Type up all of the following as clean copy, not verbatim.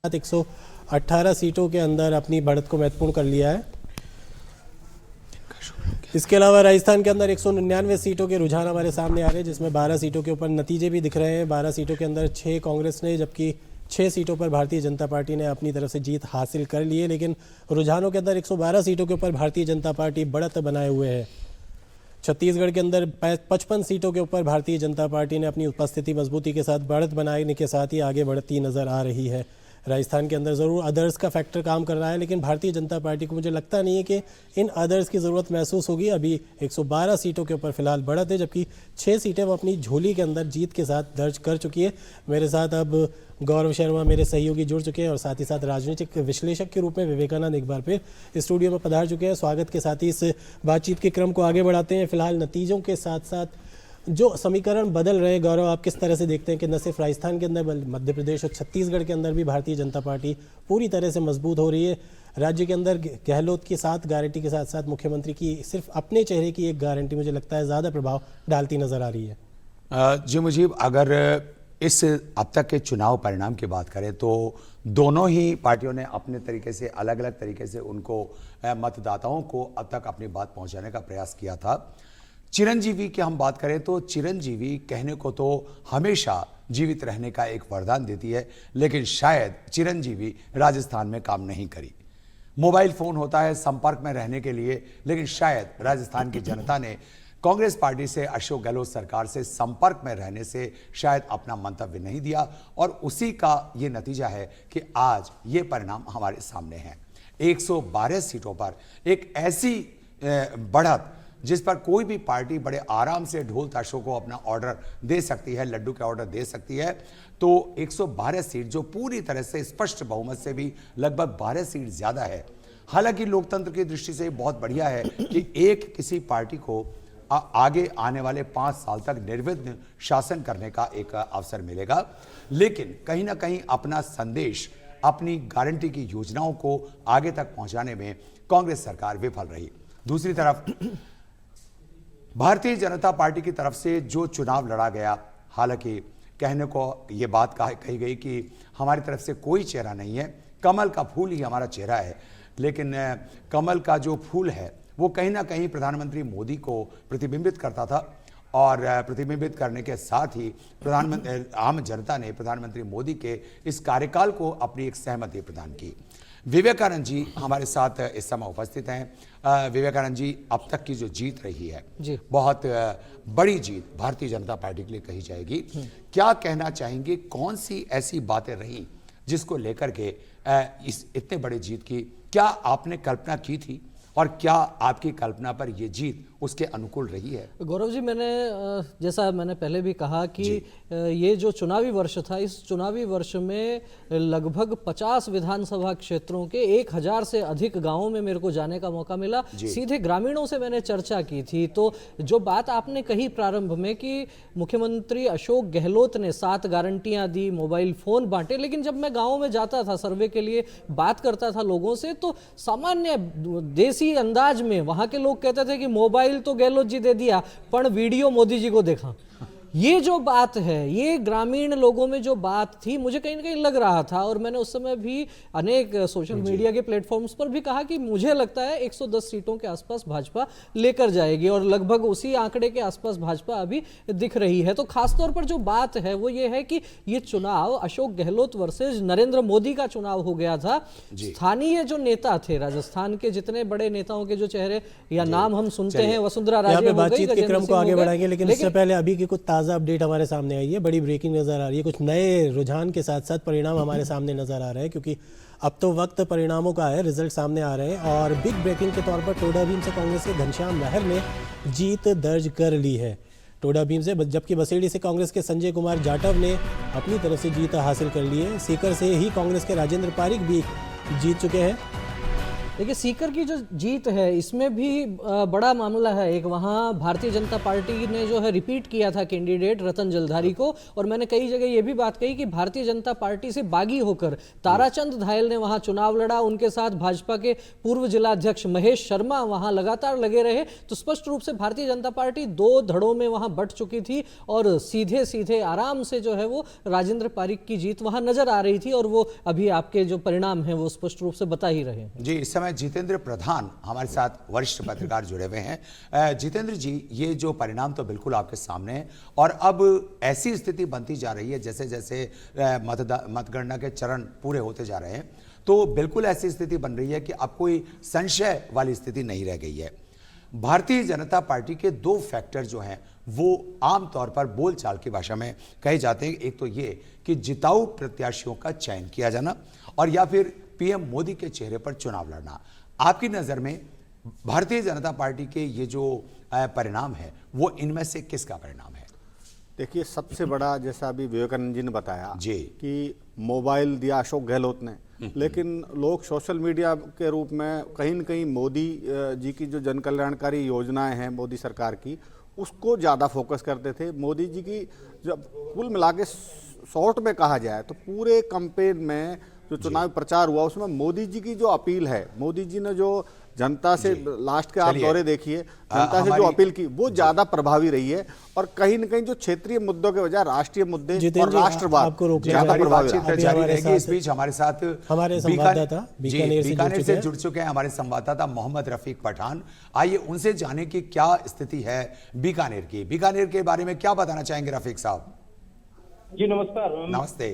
118 सीटों के अंदर अपनी बढ़त को महत्वपूर्ण कर लिया है। इसके अलावा राजस्थान के अंदर 199 सीटों के रुझान हमारे सामने आ रहे हैं, जिसमें 12 सीटों के ऊपर नतीजे भी दिख रहे हैं। 12 सीटों के अंदर 6 कांग्रेस ने, जबकि 6 सीटों पर भारतीय जनता पार्टी ने अपनी तरफ से जीत हासिल कर ली है। लेकिन रुझानों के अंदर 112 सीटों के ऊपर भारतीय जनता पार्टी बढ़त बनाए हुए है। छत्तीसगढ़ के अंदर 55 सीटों के ऊपर भारतीय जनता पार्टी ने अपनी उपस्थिति मजबूती के साथ बढ़त बनाने के साथ ही आगे बढ़ती नजर आ रही है। राजस्थान के अंदर ज़रूर अदर्स का फैक्टर काम कर रहा है, लेकिन भारतीय जनता पार्टी को मुझे लगता नहीं है कि इन अदर्स की ज़रूरत महसूस होगी। अभी 112 सीटों के ऊपर फिलहाल बढ़त है, जबकि 6 सीटें वो अपनी झोली के अंदर जीत के साथ दर्ज कर चुकी है। मेरे साथ अब गौरव शर्मा मेरे सहयोगी जुड़ चुके हैं और साथ ही साथ राजनीतिक विश्लेषक के रूप में विवेकानंद एक बार फिर स्टूडियो में पधार चुके हैं। स्वागत के साथ ही इस बातचीत के क्रम को आगे बढ़ाते हैं। फिलहाल नतीजों के साथ साथ जो समीकरण बदल रहे हैं, गौरव, आप किस तरह से देखते हैं कि न सिर्फ राजस्थान के अंदर बल्कि मध्य प्रदेश और छत्तीसगढ़ के अंदर भी भारतीय जनता पार्टी पूरी तरह से मजबूत हो रही है। राज्य के अंदर गहलोत की 7 गारंटी के साथ साथ मुख्यमंत्री की सिर्फ अपने चेहरे की एक गारंटी मुझे लगता है ज़्यादा प्रभाव डालती नजर आ रही है। जी मुजीब, अगर इस अब तक के चुनाव परिणाम की बात करें तो दोनों ही पार्टियों ने अपने तरीके से, अलग अलग तरीके से उनको मतदाताओं को अब तक अपनी बात पहुंचाने का प्रयास किया था। चिरंजीवी की हम बात करें तो चिरंजीवी कहने को तो हमेशा जीवित रहने का एक वरदान देती है, लेकिन शायद चिरंजीवी राजस्थान में काम नहीं करी। मोबाइल फोन होता है संपर्क में रहने के लिए, लेकिन शायद राजस्थान की जनता ने कांग्रेस पार्टी से, अशोक गहलोत सरकार से संपर्क में रहने से शायद अपना मंतव्य नहीं दिया, और उसी का ये नतीजा है कि आज ये परिणाम हमारे सामने है। 112 सीटों पर एक ऐसी बढ़त जिस पर कोई भी पार्टी बड़े आराम से ढोल ताशों को अपना ऑर्डर दे सकती है, लड्डू के ऑर्डर दे सकती है। तो 112 सीट जो पूरी तरह से स्पष्ट बहुमत से भी लगभग 12 सीट ज्यादा है। हालांकि लोकतंत्र की दृष्टि से बहुत बढ़िया है कि एक किसी पार्टी को आगे आने वाले 5 साल तक निर्विघ्न शासन करने का एक अवसर मिलेगा, लेकिन कहीं ना कहीं अपना संदेश, अपनी गारंटी की योजनाओं को आगे तक पहुंचाने में कांग्रेस सरकार विफल रही। दूसरी तरफ भारतीय जनता पार्टी की तरफ से जो चुनाव लड़ा गया, हालांकि कहने को यह बात कही गई कि हमारी तरफ से कोई चेहरा नहीं है, कमल का फूल ही हमारा चेहरा है, लेकिन कमल का जो फूल है वो कहीं ना कहीं प्रधानमंत्री मोदी को प्रतिबिंबित करता था, और प्रतिबिंबित करने के साथ ही आम जनता ने प्रधानमंत्री मोदी के इस कार्यकाल को अपनी एक सहमति प्रदान की। विवेकानंद जी हमारे साथ इस समय उपस्थित हैं। विवेकानंद जी, अब तक की जो जीत रही है जी, बहुत बड़ी जीत भारतीय जनता पार्टी के लिए कही जाएगी। क्या कहना चाहेंगे, कौन सी ऐसी बातें रही जिसको लेकर के इस इतने बड़े जीत की क्या आपने कल्पना की थी, और क्या आपकी कल्पना पर यह जीत उसके अनुकूल रही है? गौरव जी, जैसा मैंने पहले भी कहा कि ये जो चुनावी वर्ष था, इस चुनावी वर्ष में लगभग 50 विधानसभा क्षेत्रों के 1000 से अधिक गांवों में मेरे को जाने का मौका मिला। सीधे ग्रामीणों से मैंने चर्चा की थी। तो जो बात आपने कही प्रारंभ में कि मुख्यमंत्री अशोक गहलोत ने 7 गारंटियां दी, मोबाइल फोन बांटे, लेकिन जब मैं गाँव में जाता था सर्वे के लिए, बात करता था लोगों से, तो सामान्य देसी अंदाज में वहां के लोग कहते थे कि मोबाइल तो गहलोत जी दे दिया, पर वीडियो मोदी जी को देखा। ये जो बात है, ये ग्रामीण लोगों में जो बात थी, मुझे कहीं ना कहीं लग रहा था, और मैंने उस समय भी अनेक सोशल मीडिया के प्लेटफॉर्म्स पर भी कहा कि मुझे लगता है 110 सीटों के आसपास भाजपा लेकर जाएगी, और लगभग उसी आंकड़े के आसपास भाजपा अभी दिख रही है। तो खासतौर पर जो बात है वो ये है कि ये चुनाव अशोक गहलोत वर्सेज नरेंद्र मोदी का चुनाव हो गया था। स्थानीय जो नेता थे, राजस्थान के जितने बड़े नेताओं के जो चेहरे या नाम हम सुनते हैं, वसुंधरा राजे, बातचीत के क्रम को आगे बढ़ाएंगे, लेकिन इससे पहले अभी की कुछ ताज़ा अपडेट हमारे सामने आई है। बड़ी ब्रेकिंग नजर आ रही है, कुछ नए रुझान के साथ साथ परिणाम हमारे सामने नजर आ रहे हैं, क्योंकि अब तो वक्त परिणामों का है, रिजल्ट सामने आ रहे हैं। और बिग ब्रेकिंग के तौर पर टोडा भीम से कांग्रेस के घनश्याम महर ने जीत दर्ज कर ली है। टोडा भीम से, जबकि बसेड़ी से कांग्रेस के संजय कुमार जाटव ने अपनी तरफ से जीत हासिल कर ली है। सीकर से ही कांग्रेस के राजेंद्र पारिक भी जीत चुके हैं। देखिए, सीकर की जो जीत है इसमें भी बड़ा मामला है। एक वहाँ भारतीय जनता पार्टी ने जो है रिपीट किया था कैंडिडेट रतन जलधारी को, और मैंने कई जगह ये भी बात कही कि भारतीय जनता पार्टी से बागी होकर ताराचंद धायल ने वहाँ चुनाव लड़ा, उनके साथ भाजपा के पूर्व जिलाध्यक्ष महेश शर्मा वहाँ लगातार लगे रहे। तो स्पष्ट रूप से भारतीय जनता पार्टी 2 धड़ों में वहाँ बट चुकी थी और सीधे सीधे आराम से जो है वो राजेंद्र पारीख की जीत वहाँ नजर आ रही थी, और वो अभी आपके जो परिणाम हैं वो स्पष्ट रूप से बता ही रहे हैं। जी, इस समय जितेंद्र प्रधान हमारे साथ वरिष्ठ पत्रकार जुड़े हुए हैं। जितेंद्र जी, ये जो परिणाम तो बिल्कुल आपके सामने है, और अब ऐसी स्थिति बनती जा रही है जैसे जैसे मतगणना के चरण पूरे होते जा रहे हैं, तो बिल्कुल ऐसी स्थिति बन रही है कि अब कोई संशय वाली स्थिति नहीं रह गई है। भारतीय जनता पार्टी के 2 फैक्टर जो हैं वो आमतौर पर बोलचाल की भाषा में कहे जाते हैं। एक तो ये कि जिताऊ प्रत्याशियों का चयन किया जाना, और या फिर पीएम मोदी के चेहरे पर चुनाव लड़ना। आपकी नज़र में भारतीय जनता पार्टी के ये जो परिणाम है वो इनमें से किसका परिणाम है? देखिए, सबसे बड़ा, जैसा अभी विवेकानंद जी ने बताया जी, कि मोबाइल दिया अशोक गहलोत ने, लेकिन लोग सोशल मीडिया के रूप में कहीं न कहीं मोदी जी की जो जन कल्याणकारी योजनाएं हैं मोदी सरकार की, उसको ज़्यादा फोकस करते थे। मोदी जी की जब कुल मिला के शॉर्ट में कहा जाए तो पूरे कैंपेन में जो चुनावी प्रचार हुआ उसमें मोदी जी की जो अपील है, मोदी जी ने जो जनता से लास्ट के आप दौरे देखिए, जनता से जो अपील की वो ज्यादा प्रभावी रही है, और कहीं न कहीं जो क्षेत्रीय मुद्दों के बजाय राष्ट्रीय मुद्दे और राष्ट्रवाद ज्यादा प्रभावी जारी रहेगी। इस बीच हमारे साथ हमारे संवाददाता बीकानेर से जुड़ चुके हैं हमारे संवाददाता मोहम्मद रफीक पठान। आइए उनसे जाने की क्या स्थिति है बीकानेर की। बीकानेर के बारे में क्या बताना चाहेंगे रफीक साहब? जी नमस्कार। नमस्ते।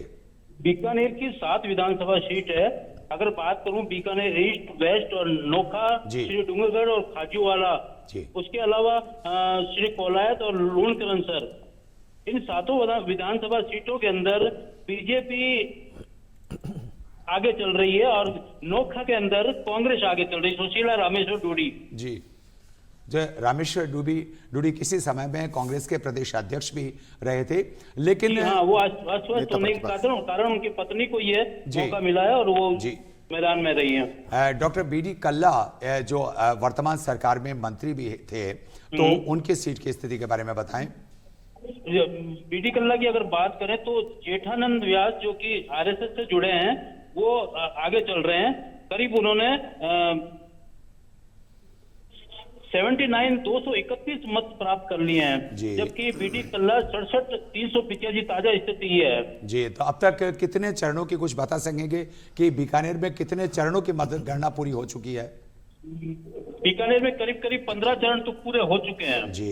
बीकानेर की 7 विधानसभा सीट है। अगर बात करूं बीकानेर ईस्ट, वेस्ट और नोखा, श्री डूंगरगढ़ और खाजूवाला, उसके अलावा श्री कोलायत और लूणकरनसर, इन 7 विधानसभा सीटों के अंदर बीजेपी आगे चल रही है, और नोखा के अंदर कांग्रेस आगे चल रही है। सुशीला रामेश्वर डूडी जी, जो रामेश्वर डूडी किसी समय में कांग्रेस के प्रदेश अध्यक्ष भी रहे थे, लेकिन हाँ, वो अस्वस्थ होने के कारण उनकी पत्नी को ये मौका मिला है और वो मैदान में रही हैं। डॉक्टर बीडी कल्ला जो वर्तमान सरकार में मंत्री भी थे, तो उनकी सीट की स्थिति के बारे में बताएं। बीडी कल्ला की अगर बात करें तो जेठानंद व्यास जो कि आरएसएस से जुड़े हैं वो आगे चल रहे हैं। करीब उन्होंने 231 मत प्राप्त कर लिए हैं, जबकि बीडी कल्ला 67,385 ताजा स्थिति है जी। तो अब तक कितने चरणों की कुछ बता सकेंगे कि बीकानेर में कितने चरणों की मतगणना पूरी हो चुकी है? बीकानेर में करीब 15 चरण तो पूरे हो चुके हैं जी।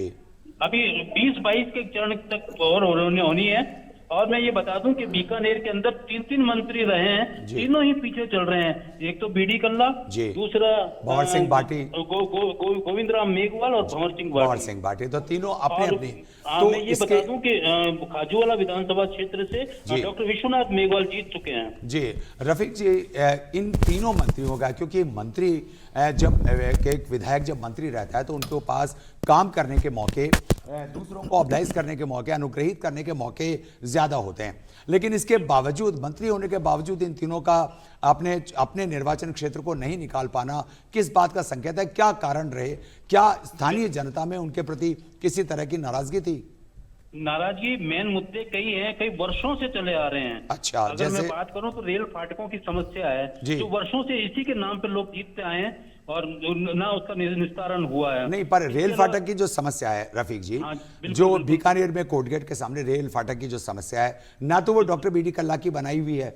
अभी 20-22 के चरण तक और होनी है। और मैं ये बता दूं कि बीकानेर के अंदर 3 मंत्री रहे हैं, तीनों ही पीछे चल रहे हैं। एक तो बीडी कल्ला, दूसरा भंवर सिंह भाटी, गोविंद राम मेघवाल और भंवर सिंह भाटी, तो तीनों अपने अपनी। तो मैं ये बता दूं कि खाजूवाला विधानसभा क्षेत्र से डॉक्टर विश्वनाथ मेघवाल जीत चुके हैं। जी रफीक जी, इन तीनों मंत्रियों का, क्योंकि मंत्री जब एक विधायक जब मंत्री रहता है तो उनके पास काम करने के मौके, दूसरों को ऑब्लाइज करने के मौके, अनुग्रहित करने के मौके ज्यादा होते हैं, लेकिन इसके बावजूद, मंत्री होने के बावजूद इन तीनों का अपने निर्वाचन क्षेत्र को नहीं निकाल पाना किस बात का संकेत है? क्या कारण रहे? क्या स्थानीय जनता में उनके प्रति किसी तरह की नाराजगी थी? नाराजगी मेन मुद्दे कई हैं, कई वर्षों से चले आ रहे हैं। अच्छा, अगर मैं बात करूं तो रेल फाटकों की समस्या है जो वर्षों से इसी के नाम पे लोग जीतते आए हैं और ना उसका निस्तारण हुआ है। नहीं, पर रेल फाटक की जो समस्या है रफीक जी, जो बीकानेर में कोटगेट के सामने रेल फाटक की जो समस्या है, ना तो वो डॉक्टर बीडी कल्ला की बनाई हुई है,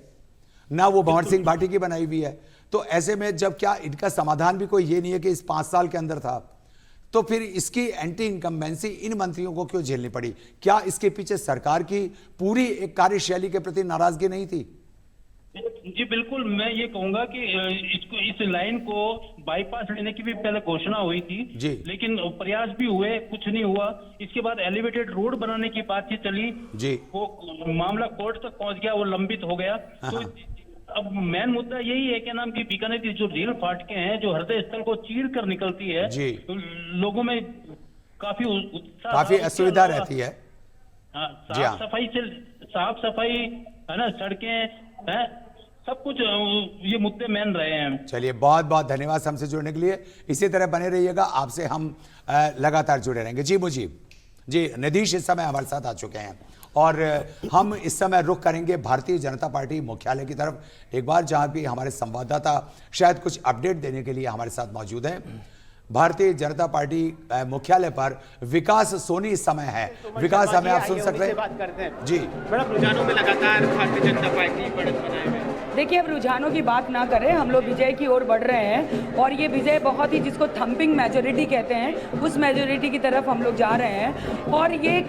ना वो भंवर सिंह भाटी की बनाई हुई है। तो ऐसे में जब क्या इनका समाधान भी कोई ये नहीं है कि इस 5 साल के अंदर था, तो फिर इसकी एंटी इनकम्बेंसी इन मंत्रियों को क्यों झेलनी पड़ी? क्या इसके पीछे सरकार की पूरी एक कार्यशैली के प्रति नाराजगी नहीं थी? जी बिल्कुल, मैं ये कहूंगा कि इस लाइन को बाईपास लेने की भी पहले घोषणा हुई थी, लेकिन प्रयास भी हुए, कुछ नहीं हुआ। इसके बाद एलिवेटेड रोड बनाने की बातचीत चली, वो मामला कोर्ट तक पहुंच गया, वो लंबित हो गया। तो अब मेन मुद्दा यही है कि नाम की बीकानेर की जो रेल फाटकें हैं, जो हृदय स्थल को चीर कर निकलती है, तो लोगों में काफी उत्साह, काफी असुविधा रहती है। साफ सफाई है ना, सड़कें हैं, सब कुछ ये मुद्दे मेन रहे हैं। चलिए, बहुत बहुत धन्यवाद हमसे जुड़ने के लिए। इसी तरह बने रहिएगा, आपसे हम लगातार जुड़े रहेंगे। जी मुजीब जी, नीतीश इस समय हमारे साथ आ चुके हैं और हम इस समय रुख करेंगे भारतीय जनता पार्टी मुख्यालय की तरफ एक बार, जहां भी हमारे संवाददाता शायद कुछ अपडेट देने के लिए हमारे साथ मौजूद हैं। भारतीय जनता पार्टी मुख्यालय पर विकास सोनी इस समय है। विकास, हमें आप सुन सकते हैं? बात करते हैं जी मैडम, रुझानों में लगातार भारतीय जनता पार्टी बढ़त बनाए हुए। देखिए, अब रुझानों की बात ना करें, हम लोग विजय की ओर बढ़ रहे हैं और ये विजय बहुत ही, जिसको थम्पिंग मेजोरिटी कहते हैं, उस मेजोरिटी की तरफ हम लोग जा रहे हैं। और ये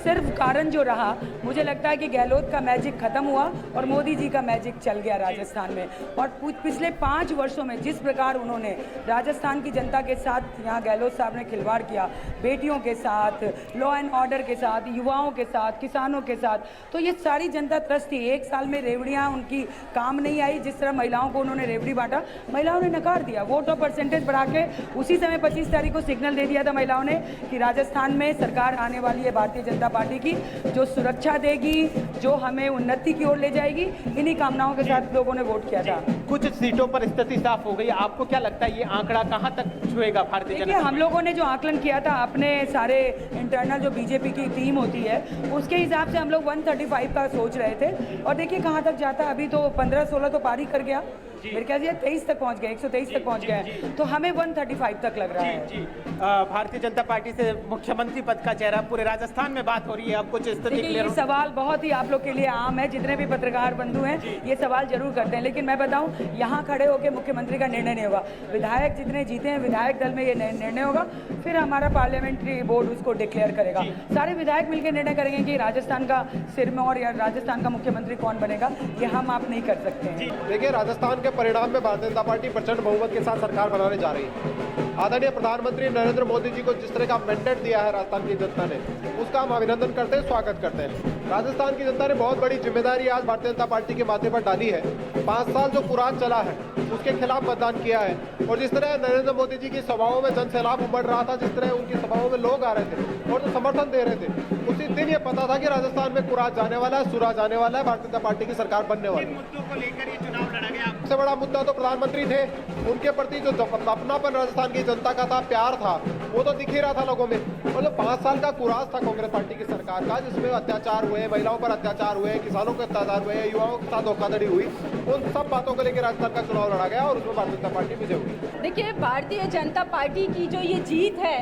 सिर्फ कारण जो रहा, मुझे लगता है कि गहलोत का मैजिक खत्म हुआ और मोदी जी का मैजिक चल गया राजस्थान में। और पिछले 5 वर्षों में जिस प्रकार उन्होंने राजस्थान की जनता के साथ, यहाँ गहलोत साहब ने खिलवाड़ किया, बेटियों के साथ, लॉ एंड ऑर्डर के साथ, युवाओं के साथ, किसानों के साथ, तो ये सारी जनता त्रस्त थी। 1 साल में रेवड़ियाँ उनकी काम नहीं आई। जिस तरह महिलाओं को उन्होंने रेवड़ी बांटा, महिलाओं ने नकार दिया। वोट और परसेंटेज बढ़ा के उसी समय 25 तारीख को सिग्नल दे दिया था महिलाओं ने कि राजस्थान में सरकार आने वाली है भारतीय जनता पार्टी की, जो सुरक्षा देगी, जो हमें उन्नति की ओर ले जाएगी। इन्हीं कामनाओं के साथ लोगों ने वोट किया था। कुछ सीटों पर स्थिति साफ हो गई, आपको क्या लगता है ये आंकड़ा कहां तक छुएगा भारतीय जनता? हम लोगों ने जो आकलन किया था अपने सारे इंटरनल जो बीजेपी की टीम होती है, उसके हिसाब से हम लोग 135 का सोच रहे थे और देखिए कहां तक जाता है। अभी तो 15-16 तो पार ही कर गया, मेरे ख्याल से 23 तक पहुंच गया, 123 तक पहुंच गया है, तो हमें 135 तक लग रहा है। भारतीय जनता पार्टी से मुख्यमंत्री पद का चेहरा पूरे राजस्थान में बात हो रही है, अब कुछ स्थिति क्लियर? ये सवाल बहुत ही आप लोग के लिए आम है, जितने भी पत्रकार बंधु हैं ये सवाल जरूर करते हैं, लेकिन मैं बताऊं, यहाँ खड़े होकर मुख्यमंत्री का निर्णय नहीं होगा। विधायक जितने जीते हैं, विधायक दल में ये निर्णय होगा, फिर हमारा पार्लियामेंट्री बोर्ड उसको डिक्लेयर करेगा। सारे विधायक मिलकर निर्णय करेंगे कि राजस्थान का सिरमौर या राजस्थान का मुख्यमंत्री कौन बनेगा, ये हम आप नहीं कर सकते हैं। देखिए, राजस्थान के परिणाम में भारतीय जनता पार्टी प्रचंड बहुमत के साथ सरकार बनाने जा रही है। आदरणीय प्रधानमंत्री नरेंद्र मोदी जी को जिस तरह का मैंडेट दिया है राजस्थान की जनता ने, उसका हम अभिनंदन करते हैं, स्वागत करते हैं। राजस्थान की जनता ने बहुत बड़ी जिम्मेदारी आज भारतीय जनता पार्टी के माथे पर डाली है। 5 साल जो कुरान चला है उसके खिलाफ मतदान किया है और जिस तरह नरेंद्र मोदी जी की सभाओं में जन सैलाब उमड़ रहा था, जिस तरह उनकी सभाओं में लोग आ रहे थे और जो समर्थन दे रहे थे, उसी दिन ये पता था कि राजस्थान में कुरान जाने वाला है, सूरज जाने वाला है, भारतीय जनता पार्टी की सरकार बनने वाली है। मुद्दों को लेकर ये चुनाव लड़ा गया। सबसे बड़ा मुद्दा तो प्रधानमंत्री थे, उनके प्रति जो अपनापन राजस्थान की जनता का था, प्यार था, वो तो दिख ही रहा था लोगों में। और जो 5 साल का कुराज था कांग्रेस पार्टी की सरकार का, जिसमें अत्याचार हुए, महिलाओं पर अत्याचार हुए, किसानों के अत्याचार हुए, युवाओं के साथ धोखाधड़ी हुई, उन सब बातों को लेकर राजस्थान का चुनाव लड़ा गया और उसमें भारतीय जनता पार्टी विजय हुई। देखिए, भारतीय जनता पार्टी की जो ये जीत है,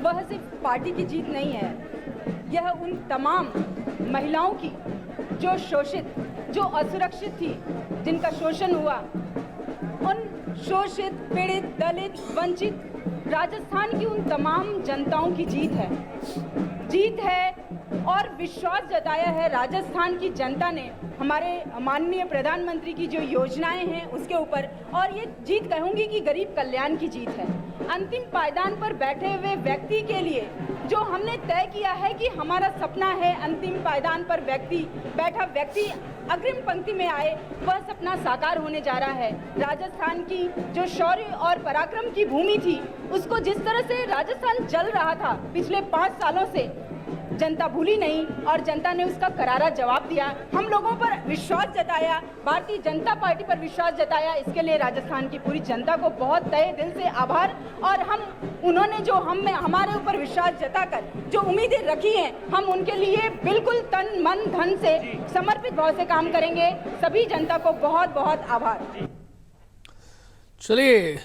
वह सिर्फ पार्टी की जीत नहीं है, यह उन तमाम महिलाओं की जो शोषित, जो असुरक्षित थी, जिनका शोषण हुआ, उन शोषित, पीड़ित, दलित, वंचित राजस्थान की उन तमाम जनताओं की जीत है और विश्वास जताया है राजस्थान की जनता ने हमारे माननीय प्रधानमंत्री की जो योजनाएं हैं उसके ऊपर। और ये जीत कहूंगी कि गरीब कल्याण की जीत है। अंतिम पायदान पर बैठे हुए व्यक्ति के लिए जो हमने तय किया है कि हमारा सपना है अंतिम पायदान पर बैठा व्यक्ति अग्रिम पंक्ति में आए, वह सपना साकार होने जा रहा है। राजस्थान की जो शौर्य और पराक्रम की भूमि थी, उसको जिस तरह से राजस्थान जल रहा था पिछले 5 सालों से, जनता भूली नहीं और जनता ने उसका करारा जवाब दिया। हम लोगों पर विश्वास जताया, भारतीय जनता पार्टी पर विश्वास जताया, इसके लिए राजस्थान की पूरी जनता को बहुत तहे दिल से आभार। और उन्होंने जो हमारे ऊपर विश्वास जताकर जो उम्मीदें रखी हैं, हम उनके लिए बिल्कुल तन मन धन से समर्पित भाव से काम करेंगे। सभी जनता को बहुत बहुत आभार। चलिए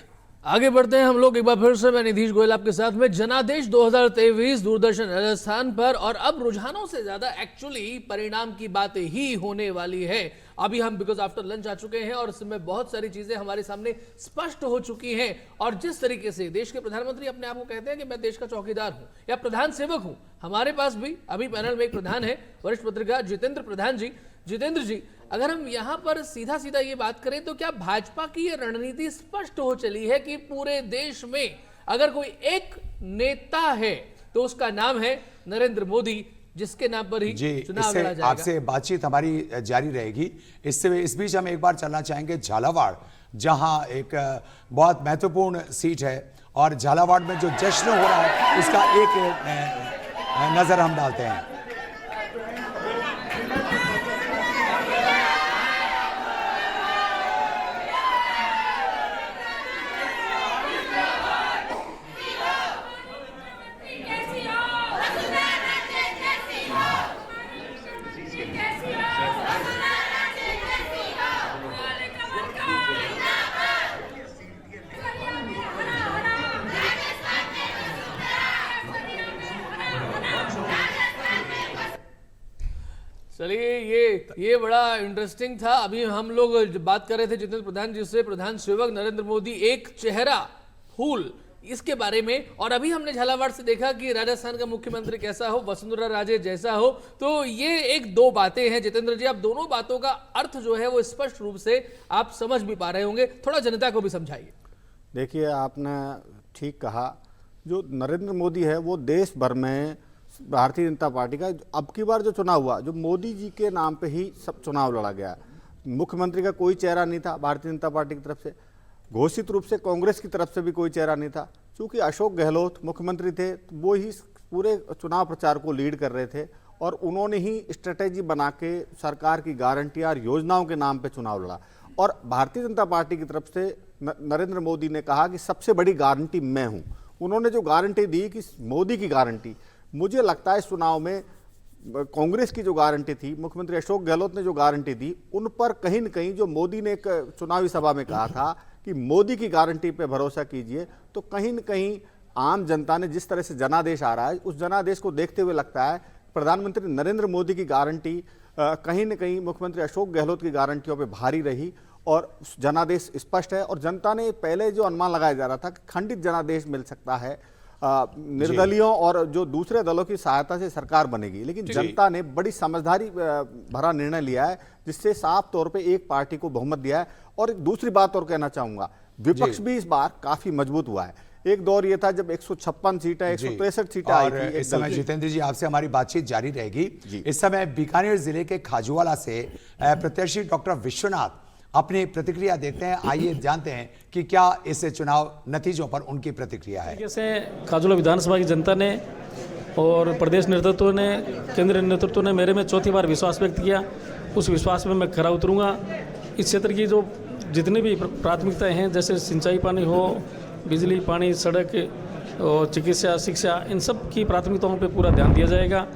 आगे बढ़ते हैं हम लोग। एक बार फिर से मैं नीतीश गोयल आपके साथ में। जनादेश 2023 दूरदर्शन राजस्थान पर, और अब रुझानों से ज्यादा एक्चुअली परिणाम की बातें ही होने वाली है। अभी हम बिकॉज आफ्टर लंच आ चुके हैं और इसमें बहुत सारी चीजें हमारे सामने स्पष्ट हो चुकी हैं। और जिस तरीके से देश के प्रधानमंत्री अपने आप को कहते हैं कि मैं देश का चौकीदार हूं या प्रधान सेवक हूं, हमारे पास भी अभी पैनल में एक प्रधान है, वरिष्ठ पत्रकार जितेंद्र प्रधान जी। जितेंद्र जी, अगर हम यहाँ पर सीधा सीधा ये बात करें तो क्या भाजपा की ये रणनीति स्पष्ट हो चली है कि पूरे देश में अगर कोई एक नेता है तो उसका नाम है नरेंद्र मोदी, जिसके नाम पर ही चुनाव लड़ा जाएगा? आपसे बातचीत हमारी जारी रहेगी। इस बीच हम एक बार चलना चाहेंगे झालावाड़, जहां एक बहुत महत्वपूर्ण सीट है और झालावाड़ में जो जश्न हो रहा है उसका एक नजर हम डालते हैं। ये बड़ा इंटरेस्टिंग था। अभी हम लोग बात कर रहे थे जितेंद्र प्रधान जी से, प्रधान सेवक नरेंद्र मोदी एक चेहरा फूल, इसके बारे में। और अभी हमने झालावाड़ से देखा कि राजस्थान का मुख्यमंत्री कैसा हो, वसुंधरा राजे जैसा हो। तो ये एक दो बातें हैं जितेंद्र जी, आप दोनों बातों का अर्थ जो है वो स्पष्ट रूप से आप समझ भी पा रहे होंगे, थोड़ा जनता को भी समझाइए। देखिए, आपने ठीक कहा, जो नरेंद्र मोदी है वो देश भर में भारतीय जनता पार्टी का अब की बार जो चुनाव हुआ, जो मोदी जी के नाम पे ही सब चुनाव लड़ा गया। मुख्यमंत्री का कोई चेहरा नहीं था भारतीय जनता पार्टी की तरफ से, घोषित रूप से कांग्रेस की तरफ से भी कोई चेहरा नहीं था। चूंकि अशोक गहलोत मुख्यमंत्री थे, वो ही पूरे चुनाव प्रचार को लीड कर रहे थे और उन्होंने ही स्ट्रेटेजी बना के सरकार की गारंटियां और योजनाओं के नाम पे चुनाव लड़ा। और भारतीय जनता पार्टी की तरफ से नरेंद्र मोदी ने कहा कि सबसे बड़ी गारंटी मैं हूं। उन्होंने जो गारंटी दी कि मोदी की गारंटी, मुझे लगता है इस चुनाव में कांग्रेस की जो गारंटी थी, मुख्यमंत्री अशोक गहलोत ने जो गारंटी दी, उन पर कहीं न कहीं जो मोदी ने एक चुनावी सभा में कहा था कि मोदी की गारंटी पे भरोसा कीजिए, तो कहीं न कहीं आम जनता ने जिस तरह से जनादेश आ रहा है, उस जनादेश को देखते हुए लगता है प्रधानमंत्री नरेंद्र मोदी की गारंटी कहीं न कहीं मुख्यमंत्री अशोक गहलोत की गारंटियों पे भारी रही और जनादेश स्पष्ट है। और जनता ने पहले जो अनुमान लगाया जा रहा था कि खंडित जनादेश मिल सकता है, निर्दलियों और जो दूसरे दलों की सहायता से सरकार बनेगी, लेकिन जनता ने बड़ी समझदारी भरा निर्णय लिया है जिससे साफ तौर पे एक पार्टी को बहुमत दिया है। और एक दूसरी बात और कहना चाहूंगा, विपक्ष भी इस बार काफी मजबूत हुआ है। एक दौर ये था जब 156 सीटें 163 सीटें आई थी। इस समय जितेंद्र जी आपसे हमारी बातचीत जारी रहेगी। इस समय बीकानेर जिले के खाजूवाला से प्रत्याशी डॉक्टर विश्वनाथ अपनी प्रतिक्रिया देते हैं। आइए जानते हैं कि क्या इस चुनाव नतीजों पर उनकी प्रतिक्रिया है। जैसे खाजूला विधानसभा की जनता ने और प्रदेश नेतृत्व ने, केंद्रीय नेतृत्व ने मेरे में चौथी बार विश्वास व्यक्त किया, उस विश्वास में मैं खरा उतरूंगा। इस क्षेत्र की जो जितनी भी प्राथमिकताएं हैं, जैसे सिंचाई पानी हो, बिजली पानी, सड़क और चिकित्सा, शिक्षा, इन सब की प्राथमिकताओं पर पूरा ध्यान दिया जाएगा।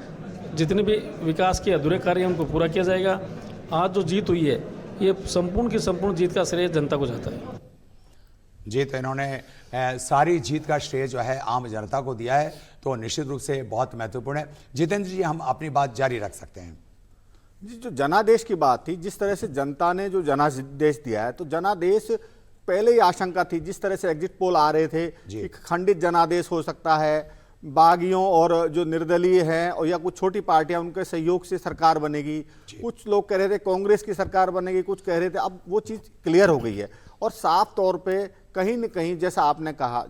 जितने भी विकास के अधूरे कार्य हैं उनको पूरा किया जाएगा। आज जो जीत हुई है, ये संपूर्ण की संपूर्ण जीत का श्रेय जनता को जाता है। जी, तो इन्होंने सारी जीत का श्रेय जो है आम जनता को दिया है, तो निश्चित रूप से बहुत महत्वपूर्ण है। जितेंद्र जी, हम अपनी बात जारी रख सकते हैं। जी, जो जनादेश की बात थी, जिस तरह से जनता ने जो जनादेश दिया है, तो जनादेश पहले ही आशंका थी, जिस तरह से एग्जिट पोल आ रहे थे कि खंडित जनादेश हो सकता है, बागियों और जो निर्दलीय हैं और या कुछ छोटी पार्टियां, उनके सहयोग से सरकार बनेगी। कुछ लोग कह रहे थे कांग्रेस की सरकार बनेगी, कुछ कह रहे थे, अब वो चीज़ क्लियर हो गई है। और साफ तौर पे कहीं न कहीं, जैसा आपने कहा,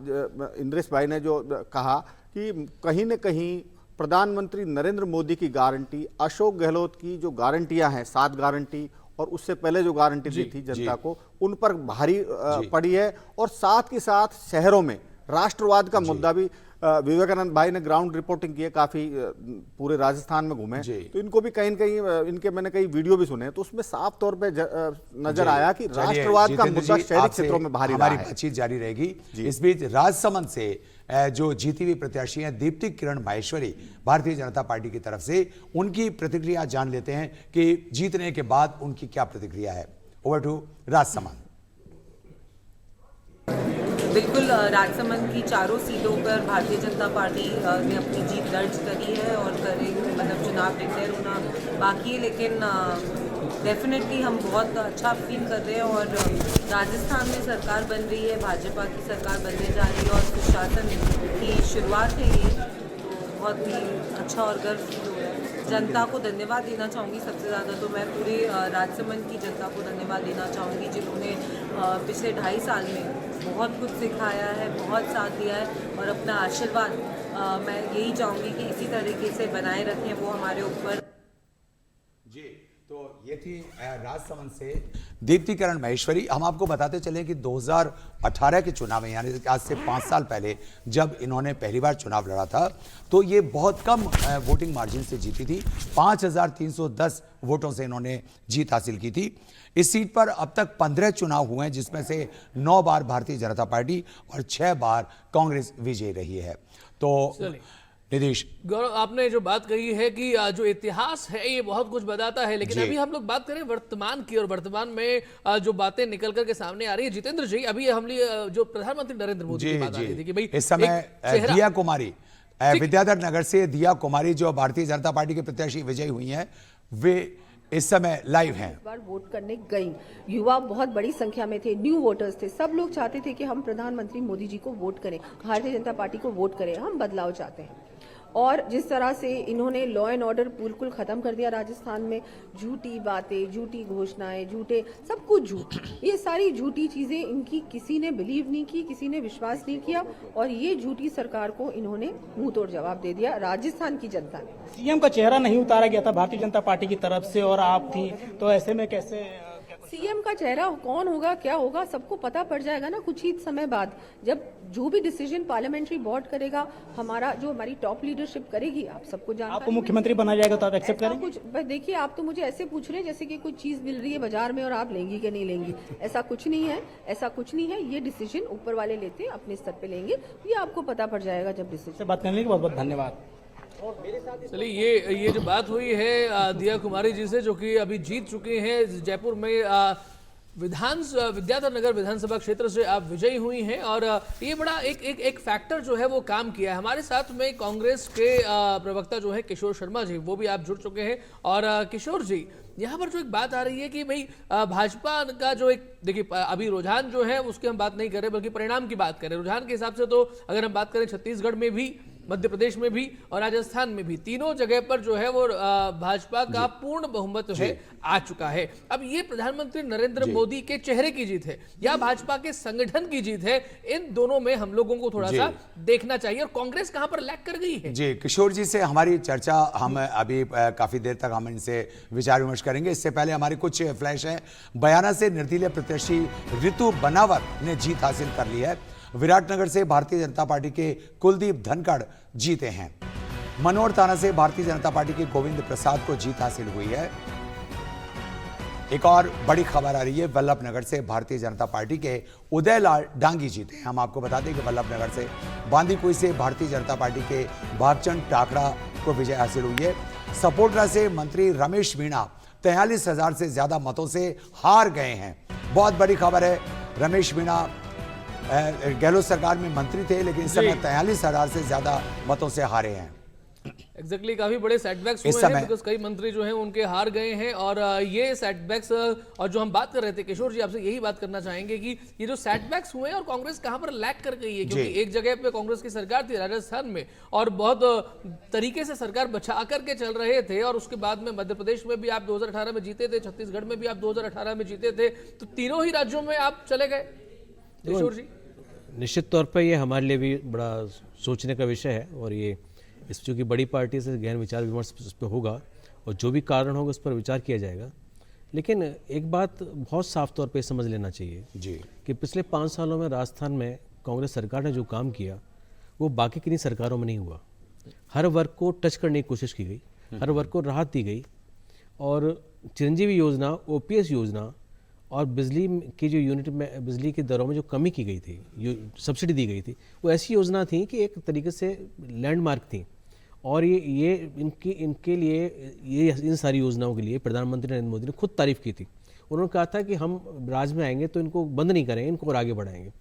इंद्रेश भाई ने जो कहा कि कहीं न कहीं प्रधानमंत्री नरेंद्र मोदी की गारंटी, अशोक गहलोत की जो गारंटियां हैं, 7 गारंटी और उससे पहले जो गारंटी दी थी जनता को, उन पर भारी पड़ी है। और साथ के साथ शहरों में राष्ट्रवाद का मुद्दा भी, विवेकानंद भाई ने ग्राउंड रिपोर्टिंग की है, काफी पूरे राजस्थान में घूमे, तो इनको भी कहीं न कहीं इनके मैंने कई वीडियो भी सुने, तो उसमें साफ तौर पे नजर आया कि राष्ट्रवाद का मुद्दा शहरी क्षेत्रों में भारी रहा है। हमारी बातचीत जारी रहेगी। इस बीच राजसमंद से जो जीती हुई प्रत्याशी हैं दीप्ति किरण माहेश्वरी भारतीय जनता पार्टी की तरफ से, उनकी प्रतिक्रिया जान लेते हैं कि जीतने के बाद उनकी क्या प्रतिक्रिया है। Over to Rajsamand. बिल्कुल, राजसमंद की चारों सीटों पर भारतीय जनता पार्टी ने अपनी जीत दर्ज करी है और मतलब चुनाव डिक्लेयर होना बाकी है, लेकिन डेफिनेटली हम बहुत अच्छा फील कर रहे हैं। और राजस्थान में सरकार बन रही है, भाजपा की सरकार बनने जा रही है और सुशासन की शुरुआत है ये, तो बहुत ही अच्छा और गर्व फील हो रहा है। जनता को धन्यवाद देना चाहूँगी। सबसे ज़्यादा तो मैं पूरे राजसमंद की जनता को धन्यवाद देना चाहूँगी, जिन्होंने पिछले 2.5 साल में बहुत कुछ सिखाया है, बहुत साथ दिया है और अपना आशीर्वाद मैं यही चाहूँगी कि इसी तरीके से बनाए रखें वो हमारे ऊपर। जी, तो ये थी राजसमंद से दीप्ति किरण माहेश्वरी। हम आपको बताते चले कि 2018 के चुनाव में, यानी आज से 5 साल पहले जब इन्होंने पहली बार चुनाव लड़ा था, तो ये बहुत कम वोटिंग मार्जिन से जीती थी। 5310 वोटों से इन्होंने जीत हासिल की थी। इस सीट पर अब तक 15 चुनाव हुए हैं, जिसमें से 9 बार भारतीय जनता पार्टी और 6 बार कांग्रेस विजयी रही है। तो निधीश, गौरव, आपने जो बात कही है कि जो इतिहास है ये बहुत कुछ बताता है, लेकिन अभी हम लोग बात करें वर्तमान की, और वर्तमान में जो बातें निकल करके सामने आ रही है। जितेंद्र जी, अभी हमने जो प्रधानमंत्री नरेंद्र मोदी की बात आ रही थी कि भाई इस समय दिया कुमारी, विद्याधर नगर से दिया कुमारी जो भारतीय जनता पार्टी की प्रत्याशी विजयी हुई हैं, वे इस समय लाइव हैं। बार वोट करने गई, युवा बहुत बड़ी संख्या में थे, न्यू वोटर्स थे, सब लोग चाहते थे कि हम प्रधानमंत्री मोदी जी को वोट करें, भारतीय जनता पार्टी को वोट करें, हम बदलाव चाहते हैं। और जिस तरह से इन्होंने लॉ एंड ऑर्डर बिल्कुल खत्म कर दिया राजस्थान में, झूठी बातें, झूठी घोषणाएं, झूठे सब कुछ झूठ, ये सारी झूठी चीजें इनकी किसी ने बिलीव नहीं की, किसी ने विश्वास नहीं किया, और ये झूठी सरकार को इन्होंने मुंह तोड़ जवाब दे दिया राजस्थान की जनता ने। सीएम का चेहरा नहीं उतारा गया था भारतीय जनता पार्टी की तरफ से और आप थी, तो ऐसे में कैसे सीएम का चेहरा कौन होगा, क्या होगा, सबको पता पड़ जाएगा ना कुछ ही समय बाद, जब जो भी डिसीजन पार्लियामेंट्री बोर्ड करेगा, हमारी टॉप लीडरशिप करेगी, आप सबको जानकारी। आपको मुख्यमंत्री बनाया जाएगा तो आप एक्सेप्ट करेंगे? कुछ देखिए, आप तो मुझे ऐसे पूछ रहे हैं जैसे कि कोई चीज मिल रही है बाजार में और आप लेंगी कि नहीं लेंगी। ऐसा कुछ नहीं है, ऐसा कुछ नहीं है। ये डिसीजन ऊपर वाले लेते हैं, अपने स्तर पे लेंगे, ये आपको पता पड़ जाएगा जब डिसीजन। बात करने के लिए बहुत बहुत धन्यवाद। चलिए ये जो बात हुई है दिया कुमारी जी से, जो कि अभी जीत चुकी हैं जयपुर में विद्याधर नगर विधानसभा क्षेत्र से आप विजयी हुई हैं, और ये बड़ा एक फैक्टर जो है वो काम किया है। हमारे साथ में कांग्रेस के प्रवक्ता जो है किशोर शर्मा जी, वो भी आप जुड़ चुके हैं। और किशोर जी, यहाँ पर जो एक बात आ रही है कि भाई भाजपा का जो एक, देखिए अभी रुझान जो है उसकी हम बात नहीं कर रहे, बल्कि परिणाम की बात करें। रुझान के हिसाब से तो अगर हम बात करें छत्तीसगढ़ में भी, मध्य प्रदेश में भी और राजस्थान में भी, तीनों जगह पर जो है वो भाजपा का पूर्ण बहुमत है आ चुका है। अब ये प्रधानमंत्री नरेंद्र मोदी के चेहरे की जीत है या भाजपा के संगठन की जीत है, इन दोनों में हम लोगों को थोड़ा सा देखना चाहिए। और कांग्रेस कहां पर लैग कर गई है? जी, किशोर जी से हमारी चर्चा हम अभी काफी देर तक हम इनसे विचार विमर्श करेंगे। इससे पहले हमारे कुछ फ्लैश है। बयाना से निर्दलीय प्रत्याशी ऋतु बनावत ने जीत हासिल कर ली है। विराटनगर से भारतीय जनता पार्टी के कुलदीप धनखड़ जीते हैं। मनोहर थाना से भारतीय जनता पार्टी के गोविंद प्रसाद को जीत हासिल हुई है। एक और बड़ी खबर आ रही है, वल्लभनगर से भारतीय जनता पार्टी के उदयलाल डांगी जीते हैं। हम आपको बता दें कि वल्लभनगर से बांदीकुई से भारतीय जनता पार्टी के भागचंद टाकड़ा को विजय हासिल हुई है। सपोटरा से मंत्री रमेश मीणा 43,000 से ज्यादा मतों से हार गए हैं। बहुत बड़ी खबर है। रमेश मीणा गहलोत सरकार में मंत्री थे, लेकिन इस समय 43,000 से ज्यादा मतों से हारे हैं। एग्जैक्टली काफी बड़े सेटबैक्स हुए हैं, बिकॉज कई मंत्री जो हैं उनके हार गए हैं। और ये सेटबैक्स, और जो हम बात कर रहे थे किशोर जी, आपसे यही बात करना चाहेंगे कि ये जो सेटबैक्स हुए हैं और कांग्रेस कहां पर लैग कर गई है, क्योंकि एक जगह पे कांग्रेस की सरकार थी राजस्थान में और बहुत तरीके से सरकार बचा करके चल रहे थे, और उसके बाद में मध्य प्रदेश में भी आप 2018 में जीते थे, छत्तीसगढ़ में भी आप 2018 में जीते थे, तो तीनों ही राज्यों में आप चले गए। किशोर जी, निश्चित तौर पर ये हमारे लिए भी बड़ा सोचने का विषय है, और ये इस चूँकि बड़ी पार्टी से गहन विचार विमर्श इस पर होगा और जो भी कारण होगा उस पर विचार किया जाएगा। लेकिन एक बात बहुत साफ तौर पे समझ लेना चाहिए जी कि पिछले 5 सालों में राजस्थान में कांग्रेस सरकार ने जो काम किया वो बाकी किन्हीं सरकारों में नहीं हुआ। हर वर्ग को टच करने की कोशिश की गई, हर वर्ग को राहत दी गई, और चिरंजीवी योजना, OPS योजना और बिजली की जो यूनिट में बिजली की दरों में जो कमी की गई थी, जो सब्सिडी दी गई थी, वो ऐसी योजना थी कि एक तरीके से लैंडमार्क थी। और ये इनके लिए, ये इन सारी योजनाओं के लिए प्रधानमंत्री नरेंद्र मोदी ने खुद तारीफ की थी। उन्होंने कहा था कि हम राज में आएंगे तो इनको बंद नहीं करेंगे, इनको और आगे बढ़ाएंगे।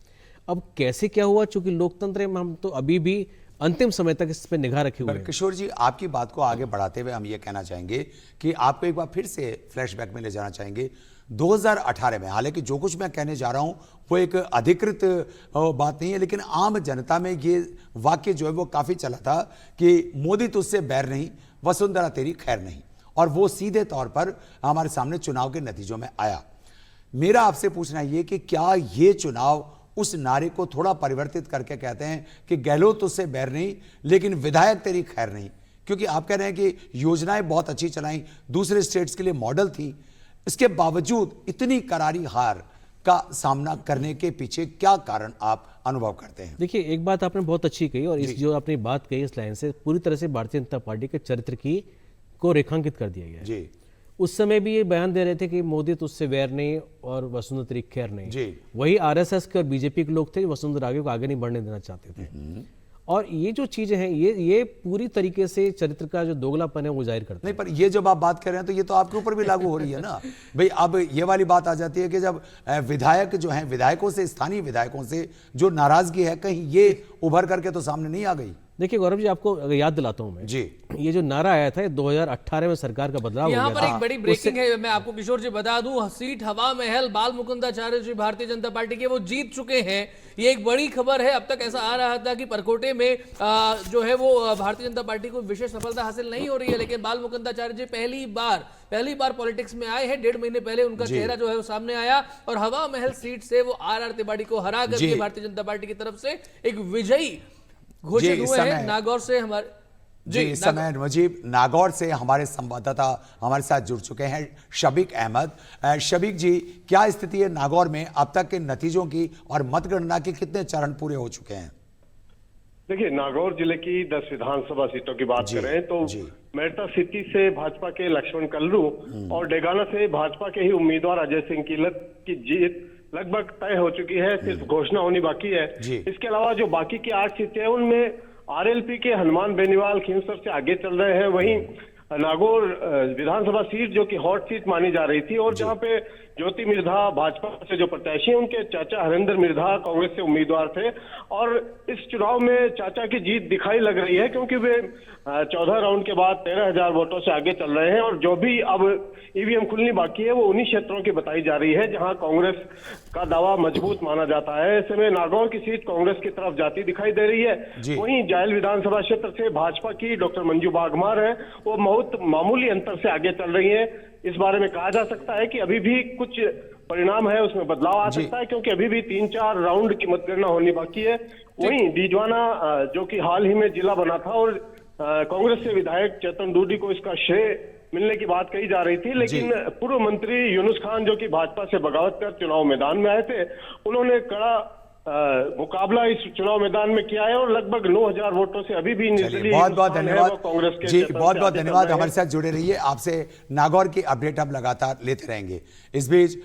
अब कैसे क्या हुआ, चूंकि लोकतंत्र में हम तो अभी भी अंतिम समय तक इस पर निगाह रखे हुए हैं। किशोर जी, आपकी बात को आगे बढ़ाते हुए हम ये कहना चाहेंगे कि आपको एक बार फिर से फ्लैशबैक में ले जाना चाहेंगे 2018 में। हालांकि जो कुछ मैं कहने जा रहा हूं वो एक अधिकृत बात नहीं है, लेकिन आम जनता में ये वाक्य जो है वो काफी चला था कि मोदी तुझसे बैर नहीं, वसुंधरा तेरी खैर नहीं, और वो सीधे तौर पर हमारे सामने चुनाव के नतीजों में आया। मेरा आपसे पूछना ये कि क्या ये चुनाव उस नारे को थोड़ा परिवर्तित करके कहते हैं कि गहलोत तुझसे बैर नहीं, लेकिन विधायक तेरी खैर नहीं? क्योंकि आप कह रहे हैं कि योजनाएं बहुत अच्छी चलाई, दूसरे स्टेट्स के लिए मॉडल थी, इसके बावजूद इतनी करारी हार का सामना करने के पीछे क्या कारण आप अनुभव करते हैं? देखिए, एक बात आपने बहुत अच्छी कही, और इस जो आपने बात कही इस लाइन से पूरी तरह से भारतीय जनता पार्टी के चरित्र को रेखांकित कर दिया गया है। जी, उस समय भी ये बयान दे रहे थे कि मोदी तुझसे वैर नहीं और वसुंधरा तेरी खैर नहीं। जी, वही RSS के और BJP के लोग थे जो वसुंधरा आगे को आगे नहीं बढ़ने देना चाहते थे। और ये जो चीजें हैं, ये पूरी तरीके से चरित्र का जो दोगलापन है वो जाहिर करता है। नहीं, पर ये जब आप बात कर रहे हैं तो ये तो आपके ऊपर भी लागू हो रही है ना भाई। अब ये वाली बात आ जाती है कि जब विधायक जो हैं, विधायकों से, स्थानीय विधायकों से जो नाराजगी है, कहीं ये उभर करके तो सामने नहीं आ गई? देखिए गौरव जी, आपको अगर याद दिलाता हूं मैं जी, ये जो नारा आया था, ये 2018 में सरकार का बदलाव हो यहाँ गया पर था। एक बड़ी ब्रेकिंग है, मैं आपको किशोर जी बता दूं, सीट हवा महल बाल मुकुंदाचार्य जी भारतीय जनता पार्टी के वो जीत चुके हैं। ये एक बड़ी खबर है। अब तक ऐसा आ रहा था कि परकोटे में जो है वो भारतीय जनता पार्टी को विशेष सफलता हासिल नहीं हो रही है, लेकिन बाल मुकुंदाचार्य जी पहली बार पॉलिटिक्स में आए हैं। 1.5 महीने पहले उनका चेहरा जो है वो सामने आया और हवा महल सीट से वो RR तिवारी को हरा करके भारतीय जनता पार्टी की तरफ से एक विजयी घोषित हुए हैं। नागौर से हमारे इस समय मुजीब नागौर से हमारे संवाददाता हमारे साथ जुड़ चुके हैं, शबीक अहमद। शबीक जी, क्या स्थिति है नागौर में? अब तक के नतीजों की और मतगणना के कितने चरण पूरे हो चुके हैं? देखिए, नागौर जिले की 10 विधानसभा सीटों की बात करें तो मेरठा सिटी से भाजपा के लक्ष्मण कल्लू और डेगाना से भाजपा के ही उम्मीदवार अजय सिंह कीलत की जीत लगभग तय हो चुकी है, सिर्फ घोषणा होनी बाकी है। इसके अलावा जो बाकी की 8 सीटें हैं उनमें RLP के हनुमान बेनीवाल खींवसर से आगे चल रहे हैं। वहीं नागौर विधानसभा सीट जो कि हॉट सीट मानी जा रही थी और जहां पे ज्योति मिर्धा भाजपा से जो प्रत्याशी हैं उनके चाचा हरेंद्र मिर्धा कांग्रेस से उम्मीदवार थे और इस चुनाव में चाचा की जीत दिखाई लग रही है क्योंकि वे 14 राउंड के बाद 13,000 वोटों से आगे चल रहे हैं और जो भी अब EVM खुलनी बाकी है वो उन्हीं क्षेत्रों की बताई जा रही है जहां कांग्रेस का दावा मजबूत माना जाता है। ऐसे में नागौर की सीट कांग्रेस की तरफ जाती दिखाई दे रही है। वहीं जायल विधानसभा क्षेत्र से भाजपा की डॉक्टर मंजू बागमार है, वो बहुत मामूली अंतर से आगे चल रही है। इस बारे में कहा जा सकता है कि अभी भी कुछ परिणाम है उसमें बदलाव आ सकता है क्योंकि अभी भी 3-4 राउंड की मतगणना होनी बाकी है। वहीं डीजवाना जो कि हाल ही में जिला बना था और कांग्रेस से विधायक चेतन डूडी को इसका श्रेय मिलने की बात कही जा रही थी, लेकिन पूर्व मंत्री यूनुस खान जो कि भाजपा से बगावत कर चुनाव मैदान में आए थे, उन्होंने कड़ा मुकाबला इस चुनाव मैदान में किया है और लगभग 9,000 वोटों से अभी भी निर्दलीय बहुत धन्यवाद कांग्रेस के जी, बहुत धन्यवाद। हमारे साथ जुड़े रहिए, आपसे नागौर की अपडेट हम लगातार लेते रहेंगे। इस बीच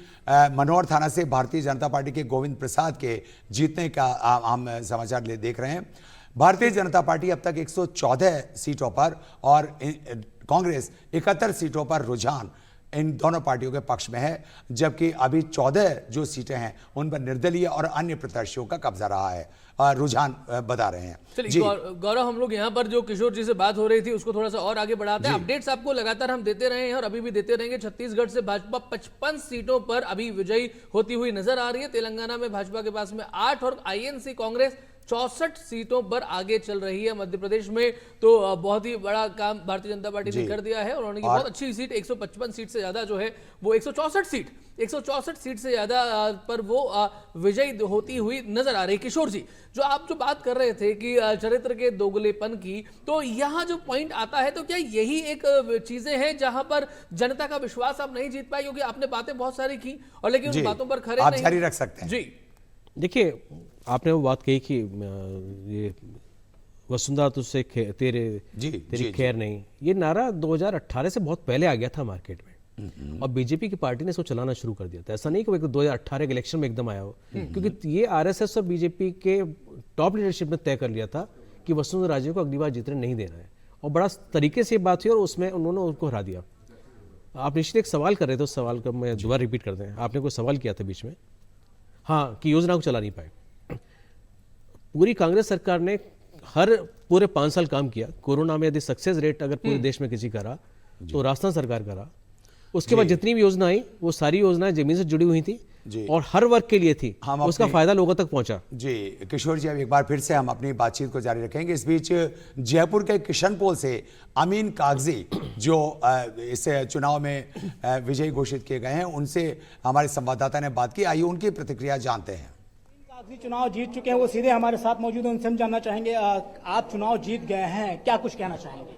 मनोहर थाना से भारतीय जनता पार्टी के गोविंद प्रसाद के जीतने का हम समाचार देख रहे हैं। भारतीय जनता पार्टी अब तक 114 सीटों पर और कांग्रेस 71 सीटों पर रुझान इन दोनों पार्टियों के पक्ष में है, जबकि अभी 14 जो सीटें हैं उन पर निर्दलीय और अन्य प्रत्याशियों का कब्जा रहा है, रुझान बता रहे हैं। चलिए गौरव, हम लोग यहाँ पर जो किशोर जी से बात हो रही थी उसको थोड़ा सा और आगे बढ़ाते हैं। अपडेट्स आपको लगातार हम देते रहे हैं और अभी भी देते रहेंगे। छत्तीसगढ़ से भाजपा 55 सीटों पर अभी विजयी होती हुई नजर आ रही है। तेलंगाना में भाजपा के पास में 8 और INC कांग्रेस 64 सीटों पर आगे चल रही है। मध्य प्रदेश में तो बहुत ही बड़ा काम भारतीय जनता पार्टी ने कर दिया है। उन्होंने बहुत अच्छी सीट 155 सीट से ज्यादा जो है वो 164 सीट से ज्यादा पर वो विजयी होती हुई नजर आ रही। किशोर जी, जो आप जो बात कर रहे थे कि चरित्र के दोगलेपन की, तो यहाँ जो पॉइंट आता है, तो क्या यही एक चीजें हैं जहां पर जनता का विश्वास आप नहीं जीत पाए? क्योंकि आपने बातें बहुत सारी की और लेकिन उन बातों पर खरे नहीं। जारी रख सकते हैं जी। देखिए, आपने वो बात कही कि ये वसुंधरा तुझसे तेरी खैर नहीं, ये नारा 2018 से बहुत पहले आ गया था मार्केट में और बीजेपी की पार्टी ने इसको चलाना शुरू कर दिया था। ऐसा नहीं कि 2018 के इलेक्शन में एकदम आया हो, क्योंकि ये RSS और बीजेपी के टॉप लीडरशिप ने तय कर लिया था कि वसुंधरा राजे को अगली बार जीतने नहीं देना है और बड़ा तरीके से बात हुई और उसमें उन्होंने उनको हरा दिया। आप निश्चित एक सवाल कर रहे थे, उस सवाल का मैं दोबारा रिपीट कर दें। आपने कोई सवाल किया था बीच में, हाँ, कि योजना को चला नहीं पाए। पूरी कांग्रेस सरकार ने पूरे 5 साल काम किया। कोरोना में यदि सक्सेस रेट अगर पूरे देश में किसी का रहा तो राजस्थान सरकार का रहा। उसके बाद जितनी भी योजना आई वो सारी योजनाएं जमीन से जुड़ी हुई थी और हर वर्ग के लिए थी, उसका फायदा लोगों तक पहुंचा। जी किशोर जी, अब एक बार फिर से हम अपनी बातचीत को जारी रखेंगे। इस बीच जयपुर के किशनपोल से अमीन कागजी जो इस चुनाव में विजयी घोषित किए गए हैं, उनसे हमारे संवाददाता ने बात की। आइए उनकी प्रतिक्रिया जानते हैं। कागजी चुनाव जीत चुके हैं, वो सीधे हमारे साथ मौजूद हैं, उनसे हम जानना चाहेंगे, आप चुनाव जीत गए हैं, क्या कुछ कहना चाहेंगे?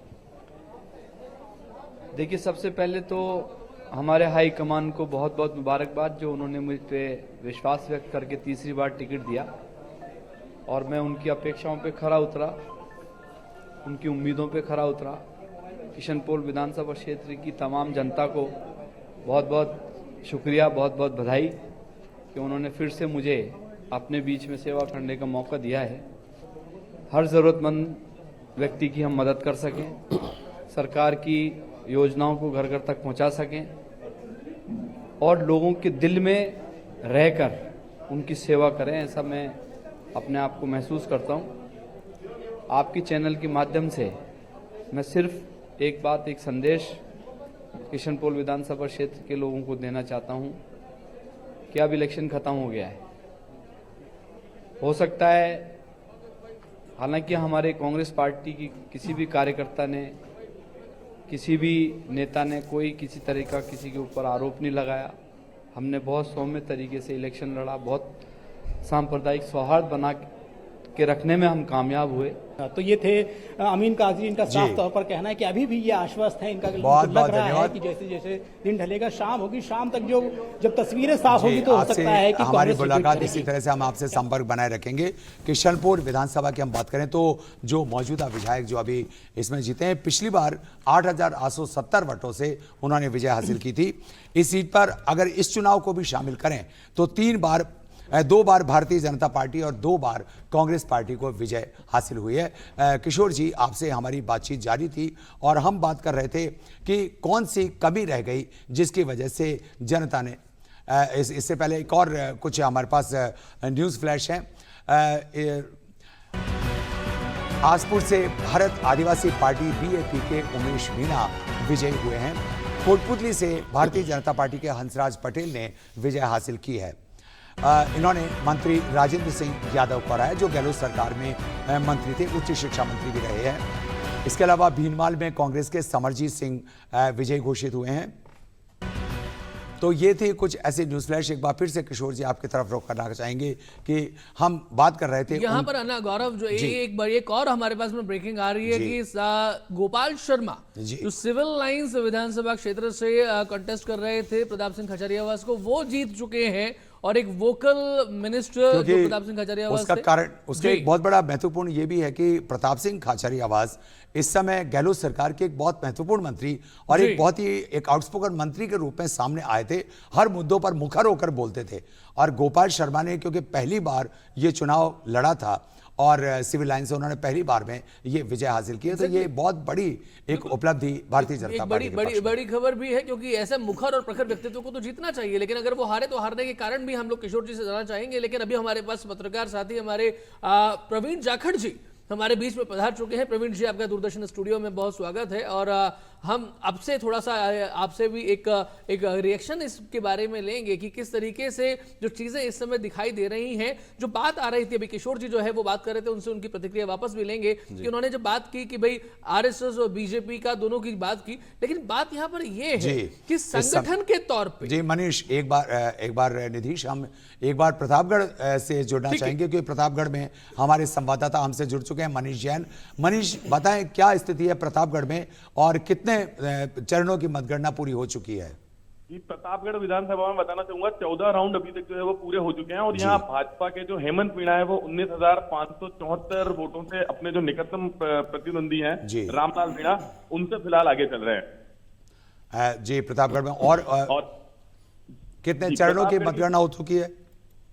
देखिए, सबसे पहले तो हमारे हाई कमान को बहुत बहुत मुबारकबाद, जो उन्होंने मुझ पे विश्वास व्यक्त करके तीसरी बार टिकट दिया और मैं उनकी अपेक्षाओं पे खरा उतरा, उनकी उम्मीदों पे खरा उतरा। किशनपोल विधानसभा क्षेत्र की तमाम जनता को बहुत बहुत शुक्रिया, बहुत बहुत बधाई कि उन्होंने फिर से मुझे अपने बीच में सेवा करने का मौका दिया है। हर ज़रूरतमंद व्यक्ति की हम मदद कर सकें, सरकार की योजनाओं को घर घर तक पहुंचा सकें और लोगों के दिल में रहकर उनकी सेवा करें, ऐसा मैं अपने आप को महसूस करता हूं। आपकी चैनल के माध्यम से मैं सिर्फ एक बात, एक संदेश किशनपोल विधानसभा क्षेत्र के लोगों को देना चाहता हूं कि अब इलेक्शन खत्म हो गया है। हो सकता है, हालांकि हमारे कांग्रेस पार्टी की किसी भी कार्यकर्ता ने, किसी भी नेता ने कोई किसी तरह का किसी के ऊपर आरोप नहीं लगाया। हमने बहुत सौम्य तरीके से इलेक्शन लड़ा, बहुत सांप्रदायिक सौहार्द बना के रखने में हम कामयाब हुए। तो ये थे अमीन काजी, इनका साफ तौर पर कहना है कि अभी भी ये आश्वस्त है, इनका बहुत लग रहा है कि जैसे जैसे दिन ढलेगा, शाम होगी, शाम तक जब तस्वीरें साफ होगी तो हो सकता है कि हमारी मुलाकात इसी तरह से हम आपसे संपर्क बनाए रखेंगे। किशनपुर विधानसभा की हम बात करें तो जो मौजूदा विधायक जो अभी इसमें जीते हैं, पिछली बार 8,870 वोटों से उन्होंने विजय हासिल की थी। इस सीट पर अगर इस चुनाव को भी शामिल करें तो 2 बार भारतीय जनता पार्टी और 2 बार कांग्रेस पार्टी को विजय हासिल हुई है। किशोर जी, आपसे हमारी बातचीत जारी थी और हम बात कर रहे थे कि कौन सी कमी रह गई जिसकी वजह से जनता ने इससे पहले एक और कुछ हमारे पास न्यूज़ फ्लैश है। आसपुर से भारत आदिवासी पार्टी बीएपी के उमेश मीणा विजयी हुए हैं। कोटपुतली से भारतीय जनता पार्टी के हंसराज पटेल ने विजय हासिल की है। इन्होंने मंत्री राजेंद्र सिंह यादव को हराया जो गहलोत सरकार में मंत्री थे, उच्च शिक्षा मंत्री भी रहे हैं। इसके अलावा भीनमाल में कांग्रेस के समरजीत सिंह विजयी घोषित हुए हैं। तो ये थे कुछ ऐसे न्यूज़ फ्लैश। एक बार फिर से किशोर जी आपकी तरफ रुख करना चाहेंगे कि हम बात कर रहे थे यहाँ पर अन्ना गौरव जो एक और हमारे पास में ब्रेकिंग आ रही है कि गोपाल शर्मा जो सिविल लाइंस विधानसभा क्षेत्र से कंटेस्ट कर रहे थे प्रताप सिंह खचरियावास को, वो जीत चुके हैं और एक वोकल मिनिस्टर जो प्रताप सिंह खाचरियावास उसका कारण, उसका एक बहुत बड़ा महत्वपूर्ण ये भी है कि प्रताप सिंह खाचरियावास इस समय गहलोत सरकार के एक बहुत महत्वपूर्ण मंत्री और एक बहुत ही एक आउटस्पोकन मंत्री के रूप में सामने आए थे, हर मुद्दों पर मुखर होकर बोलते थे। और गोपाल शर्मा ने क्योंकि पहली बार ये चुनाव लड़ा था और सिविल लाइन से उन्होंने पहली बार में ये विजय हासिल की है, तो ये बहुत बड़ी एक उपलब्धि भारतीय जनता पार्टी की बड़ी खबर भी है, क्योंकि ऐसे मुखर और प्रखर व्यक्तित्व को तो जीतना चाहिए, लेकिन अगर वो हारे तो हारने के कारण भी हम लोग किशोर जी से जानना चाहेंगे। लेकिन अभी हमारे पास पत्रकार साथी हमारे प्रवीण जाखड़ जी हमारे बीच में पधार चुके हैं। प्रवीण जी, आपका दूरदर्शन स्टूडियो में बहुत स्वागत है और हम आपसे थोड़ा सा आपसे भी एक रिएक्शन इसके बारे में लेंगे कि किस तरीके से जो चीजें इस समय दिखाई दे रही हैं, जो बात आ रही थी अभी किशोर जी जो है वो बात कर रहे थे, उनसे उनकी प्रतिक्रिया वापस भी लेंगे कि उन्होंने जब बात की कि भाई आरएसएस और बीजेपी का दोनों की बात की, लेकिन बात यहाँ पर ये है कि संगठन के तौर पे जी मनीष, एक बार निधीश, हम एक बार प्रतापगढ़ से जुड़ना चाहेंगे क्योंकि प्रतापगढ़ में हमारे संवाददाता हमसे जुड़ चुके हैं, मनीष जैन। मनीष, बताएं क्या स्थिति है प्रतापगढ़ में और कितने चरणों की मतगणना पूरी हो चुकी है? जी, प्रतापगढ़ विधानसभा में बताना चाहूंगा 14 राउंड अभी तक जो है वो पूरे हो चुके हैं और यहाँ भाजपा के जो हेमंत मीणा है वो 19,574 वोटों से अपने जो निकटतम प्रतिद्वंदी हैं रामलाल मीणा, उनसे फिलहाल आगे चल रहे हैं। जी, प्रतापगढ़ में और कितने चरणों की मतगणना हो चुकी है?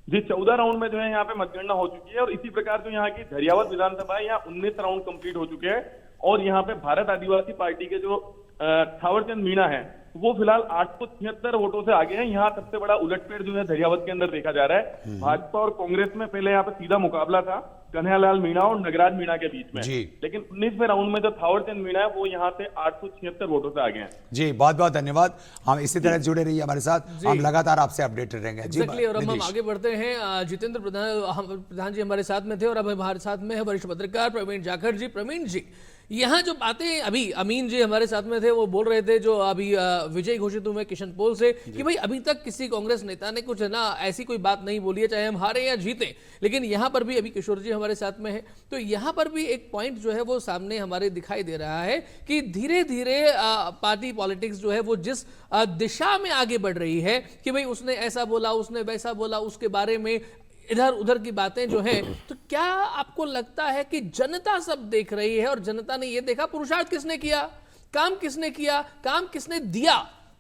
जी, 14 राउंड में जो है यहाँ पे मतगणना हो चुकी है और इसी प्रकार जो यहाँ की झरियावत विधानसभा है, यहाँ 19 राउंड कंप्लीट हो चुके हैं और यहाँ पे भारत आदिवासी पार्टी के जो थावरचंद मीणा है वो फिलहाल 876 वोटों से आगे हैं। यहाँ सबसे बड़ा उलटफेर जो है झरियावत के अंदर देखा जा रहा है। भाजपा और कांग्रेस में पहले यहाँ पे सीधा मुकाबला था कन्हैयालाल मीणा और नगराज मीणा के बीच में, लेकिन 19वें राउंड में जो थावरचंद मीणा है वो यहाँ से 876 वोटों से आगे हैं। जी, बहुत बहुत धन्यवाद। हम इसी तरह जुड़े रहिए हमारे साथ, हम लगातार आपसे अपडेटेड रहेंगे। जी, और हम आगे बढ़ते हैं। जितेंद्र प्रधान जी हमारे साथ में थे और अब हमारे साथ में है वरिष्ठ पत्रकार प्रवीण जाखड़ जी। प्रवीण जी, यहाँ जो बातें अभी अमीन जी हमारे साथ में थे वो बोल रहे थे, जो अभी विजय घोषित हुए किशनपोल से, कि भाई अभी तक किसी कांग्रेस नेता ने कुछ ना ऐसी कोई बात नहीं बोली है, चाहे हम हारे या जीते। लेकिन यहाँ पर भी अभी किशोर जी हमारे साथ में है, तो यहाँ पर भी एक पॉइंट जो है वो सामने हमारे दिखाई दे रहा है कि धीरे धीरे पार्टी पॉलिटिक्स जो है वो जिस दिशा में आगे बढ़ रही है कि भाई उसने ऐसा बोला, उसने वैसा बोला, उसके बारे में इधर उधर की बातें जो है, तो क्या आपको लगता है कि जनता सब देख रही है और जनता ने ये देखा पुरुषार्थ किसने किया, काम किसने किया, काम किसने दिया,